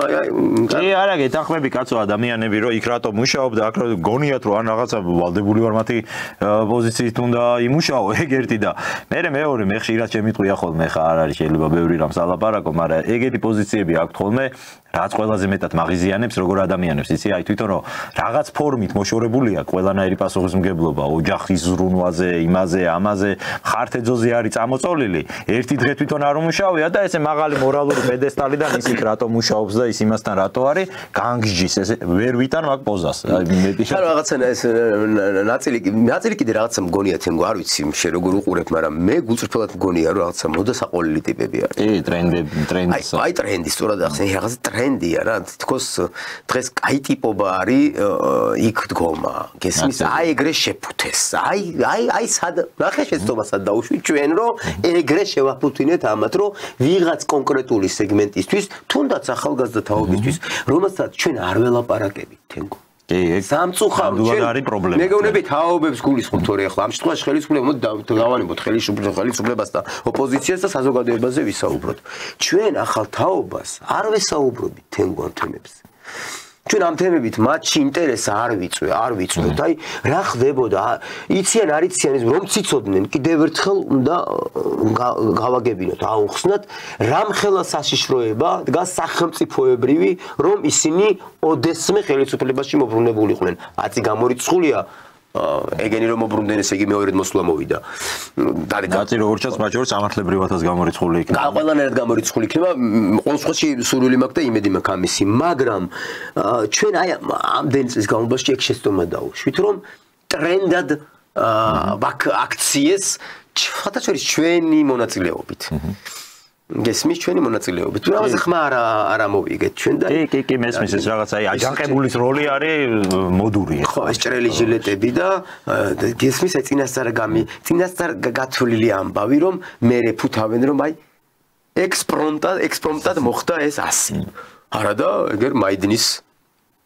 აი არა გეთანხმები კაცო ადამიანები რომ იქ რატო მუშაობდა, აქ რომ გონიათ რომ ან რაღაცა ვალდებული ვარ მათი პოზიციით უნდა იმუშაო, ეგ ერთი და მეორე მე ხშირად შემიტყვია ხოლმე ხა არ არის შეიძლება ბევრი რამ სალაპარაკო, მაგრამ ეგეთი პოზიციები აქვს ხოლმე რაც ყველაზე მეტად მაღიზიანებს როგორ ადამიანებს იცი აი თვითონ რომ რაღაც ფორმით მოშორებულია ყველანაირი პასუხისმგებლობა ოჯახის ზრუნვაზე იმაზე ამაზე ხართეძოზე არის წამოწოლილი ერთი დღე თვითონ არ უმუშავია და ესე მაღალი მორალური პედესტალიდან ისიც რატო მუშაობს და ის იმასთან რატო არის განგჯის ესე ვერ ვიტან მაგ პოზას აი მეტი შენ რაღაცა ეს ნაწილი კიდე რაღაცა მგონია თენგო არ ვიცი შენ როგორ უყურებ მაგრამ მე გულწრფელად მგონია რომ რაღაცა მოდასაყოლილი ტიპები არის ტრენდის აი ტრენდი სწორად ახსენ რაღაცა ტრენდია რა თქოს დღეს კაი ტიპობა არის იქ დგომა გესმის აი ეგრე შეფუთეს აი სად ნახე შეცდომასად დაუშვი ჩვენ რომ ეგრე შევაფუთინეთ ამათ რომ ვიღაც კონკრეტული სეგმენტისთვის თუნდაც ახალგაზრდა თაობისთვის რომელსაც ჩვენ არ ველაპარაკებით თენგო სამწუხაროდ არის პრობლემა. მეგონები თაობებს გულისხმობთ თორე ახლა ამ შემთხვევაში ხელისუფლება მოდი დავანებოთ ხელისუფლებას და ოპოზიციას და საზოგადოებაზე ვისაუბროთ. ჩვენ ახალ თაობას არ ვესაუბრობთ თენგო ამ თემებზე. ჩვენ ამ თემებით მათში ინტერესს არ ვიწვევთ. აი რა ხდებოდა? იციან არ იციან ის რომ ციცოდნენ კიდევ ერთხელ უნდა გავაგებინოთ, აუხსნათ რამხელა საშიშროება დგას სახელმწიფოებრივი რომ ისინი ოდესმე ხელისუფლებაში მობრუნებულიყვნენ. აცი გამორიცხულია ეგენი რომ მობრუნდნენ ესე იგი მეორედ მოსვლა მოვიდა. დაწი როგორც ჩანს მათ შორის სამართლებრივათაც გამორიცხული იქნება. ყველანაირად გამორიცხული იქნება. ყოველ შემთხვევაში სურვილი მაქვს და იმედი მაქვს ამისი, მაგრამ ჩვენ აი ამდენი წლის განმავლობაში ეგ შეცდომა დავუშვით რომ ტრენდად აქციეს ხათაშორის ჩვენი მონაწილეობით. გესმის ჩვენი მონაწილეობით. რაღაცა ხმა არ ამოვიგეთ ჩვენ და კი მესმის ეს რაღაცა აი აჯანყებულის როლი არის მოდური. ხო ეს ჭრელი ჟილეტები და გესმის აი წინასწარ გათვლილი ამბავი რომ მე რეფუთავენ რომ აი ექსპრომტად მოხდა ეს 100. არა და ეგერ მაიდნის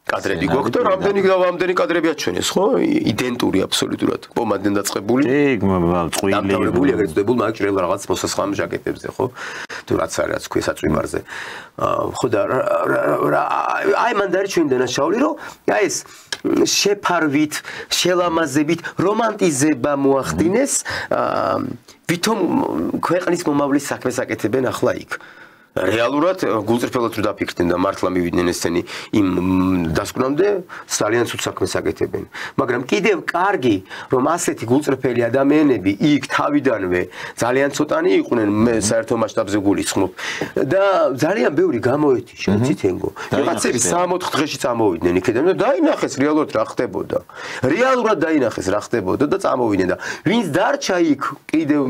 კადრები გვაქვს და რამდენი კადრებია ჩვენეს ხო იდენტური აბსოლუტურად პომადენ დაწყებული წყვილი დამთავრებული ეგრეთ წვდებული მაგ ჭრელ რაღაც მოსასხამ ჟაკეტებზე ხო თუ რაც არის თქვი საწვიმარზე ხო და აი მან დაიწყო ჩვენი დანაშაული რომ აი ეს შეფარვით შელამაზებით რომანტიზება მოახდინეს ვითომ ქვეყნის მომავლის საქმეს აკეთებენ ახლა იქ რეალურად გულწრფელად რო დაფიქრდნენ და მართლა მივიდნენ ესენი იმ დასკვნამდე ძალიან ცუდ საქმეს აკეთებენ მაგრამ კიდევ კარგი რომ ასეთი გულწრფელი ადამიანები იქ თავიდანვე ძალიან ცოტანი იყვნენ მე საერთო მასშტაბზე გულისხმობ და ძალიან ბევრი გამოეთიშა ცითენგო რაღაცები 3-4 დღეში წამოვიდნენ იქიდან და დაინახეს რეალურად რა ხდებოდა და წამოვიდნენ და ვინც დარჩა იქ კიდევ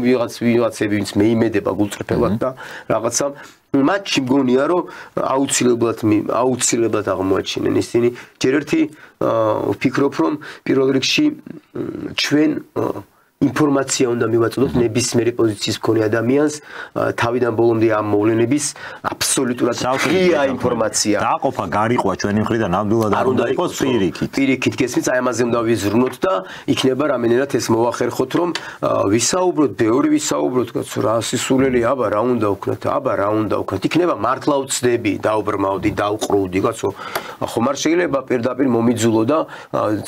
ვიღაცები ვინც მეიმედება გულწრფელად და რაღაცა მათში მგონია რომ აუცილებლად აღმოაჩინენ ისინი ჯერ ერთი ვფიქრობ რომ პირველ რიგში ჩვენ ინფორმაცია უნდა მივაწოდოთ ნებისმიერი პოზიციის მქონე ადამიანს თავიდან ბოლომდე ამ მოვლენების აბსოლუტურად ღია ინფორმაცია დაყოფა გარიყვა ჩვენი მხრიდან ნამდვილად არ უნდა იყოს პირიქით გესმის აი ამაზე უნდა ვიზრუნოთ და იქნება რამენერად ეს მოვახერხოთ რომ ვისაუბროთ ბევრი ვისაუბროთ კაცო რა სისულელი აბა რა უნდა ვქნათ იქნება მართლა ვწდები დაუბრმავდი დავყრუდი კაცო ხომ არ შეიძლება პირდაპირ მომიძულო და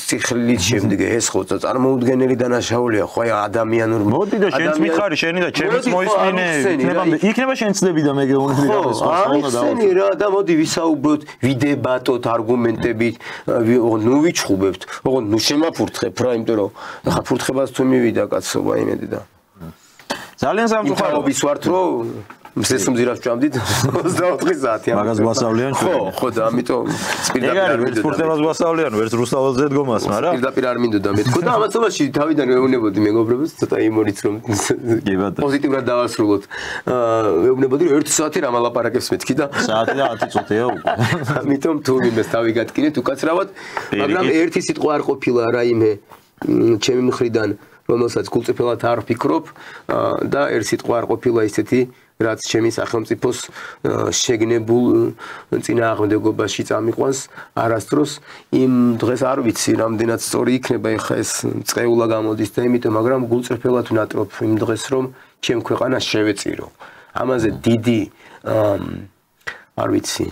ციხლით შემდგე ეს ხო წარმოუდგენელი დანაშაულია ხო აი ადამიანურ მოდი და შენც მითხარი შენი და ჩემიც მოისმინე იქნება შენ ცდები და მე გეუბნები რაღაც სხვა და რა და მოდი ვისაუბროთ ვიდებატოთ არგუმენტებით ნუ ვიჩხუბებთ ოღონდ ნუ შემაფურთხებ რა იმიტომ რომ ხა ფურთხებას თუ მივიდა კაცობა იმედი და ძალიან სამწუხაროების ვართ რომ მზესუმზირას ჭამდით 24 საათი მაგას გვასავლიან ჩვენ ხო და ამიტომ სპირდაპირ არ ვერც სპორტებას გვასავლიან ვერც რუსთაველზე დგომას მაგრამ სპირდაპირ არ მინდოდა მეთქო და ამასობაში თავიდან მეუბნებოდი მეგობრებს ცოტა იმორიც რომ პოზიტიურად დავასრულოთ მეუბნებოდი რომ 1 საათი რა მალაპარაკებს მეთქი და საათი და 10 წუთია უკვე ამიტომ თუ იმეს თავი გატკინეთ უკაცრავად მაგრამ ერთი სიტყვა არ ყოფილა რაიმე ჩემი მხრიდან რომელსაც გულწრფელად არ ვფიქრობ და ერთ სიტყვა არ ყოფილა ისეთი რაც ჩემი სახელმწიფოს შეგნებულ წინააღმდეგობაში წამიყვანს არასდროს იმ დღეს არ ვიცი რამდენად სწორი იქნება ეხა ეს წეულა გამოდის და იმიტომ მაგრამ გულწრფელად ვნატრობ იმ დღეს რომ ჩემ ქვეყანას შევეწირო ამაზე დიდი არ ვიცი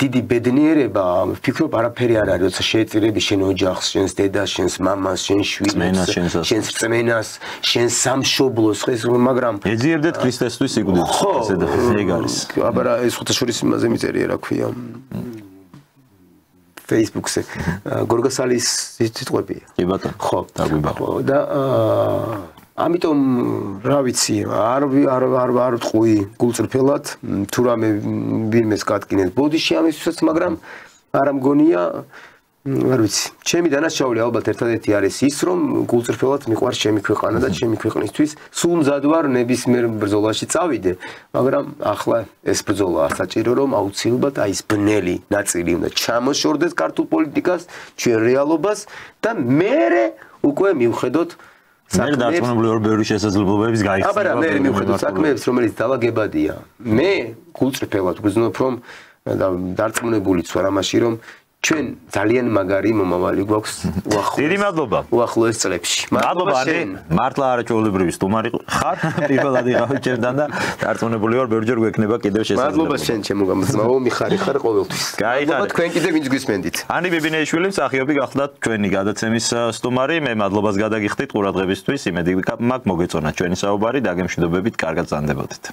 დიდი ბედნიერება, ვფიქრობ, არაფერი არ არის, როცა შეეწირები შენ ოჯახს, შენს დედას, შენს მამას, შენ შვილებს, შენს რწმენას, შენ სამშობლოს, მაგრამ ეძიებდეთ ქრისტესთვის სიკვდილს, ესე და ეგ არის. აბა ეს ხოთა შორის იმაზე მიწერია, რა ქვია. Facebook-ზე გორგასალის სიტყვებია. კი ბატონო. ხო, დაგვიბახო. და ამიტომ რა ვიცი, არ ვტყვი გულწრფელად, თუ რამე ვინმეს გატკინეს ბოდიში ამისთვისაც, მაგრამ არ მგონია, არ ვიცი. ჩემი დანაშაული ალბათ ერთადერთი არის ის, რომ გულწრფელად მიყვარს ჩემი ქვეყანა და ჩემი ქვეყნისთვის სულ მზად ვარ ნებისმიერ ბრძოლაში წავიდე, მაგრამ ახლა ეს ბრძოლაა საჭირო, რომ აუცილებლად აი ეს ბნელი ნაწილი უნდა ჩამოშორდეს ქართულ პოლიტიკას, ჩვენ რეალობას და მერე უკვე მივხედოთ მე დარწმუნებული ვარ ბევრი შესაძლებლობების გაიხსნება. აბა მე მივხედოთ საქმეებს, რომელიც დაალაგებადია. მე გულწრფელად ვგრძნობ, რომ დარწმუნებულიც ვარ ამაში, რომ ჩვენ ძალიან მაგარი მომავალი გვაქვს დიდი მადლობა უახლოეს წლებში. მადლობა ანი, მართლა არაჩვეულებრივი სტუმარი ხარ, პირველად იყავი ჩემთან და დარწმუნებული ვარ ბევრჯერ გვექნება კიდევ შესაძლებლობა. მადლობა შენ ჩემო გამოცმაო, მიხარი ხარ ყოველთვის. მადლობა თქვენ კიდევ ვინც გვისმენდით. ანი ბიბინეიშვილი მსახიობი გახდათ ჩვენი გადაცემის სტუმარი. მე მადლობას გადაგიხდით ყურადღებისთვის. იმედი მაქვს მოგეწონათ ჩვენი საუბარი, დაგემშვიდობებით, კარგად ზანდებოდეთ.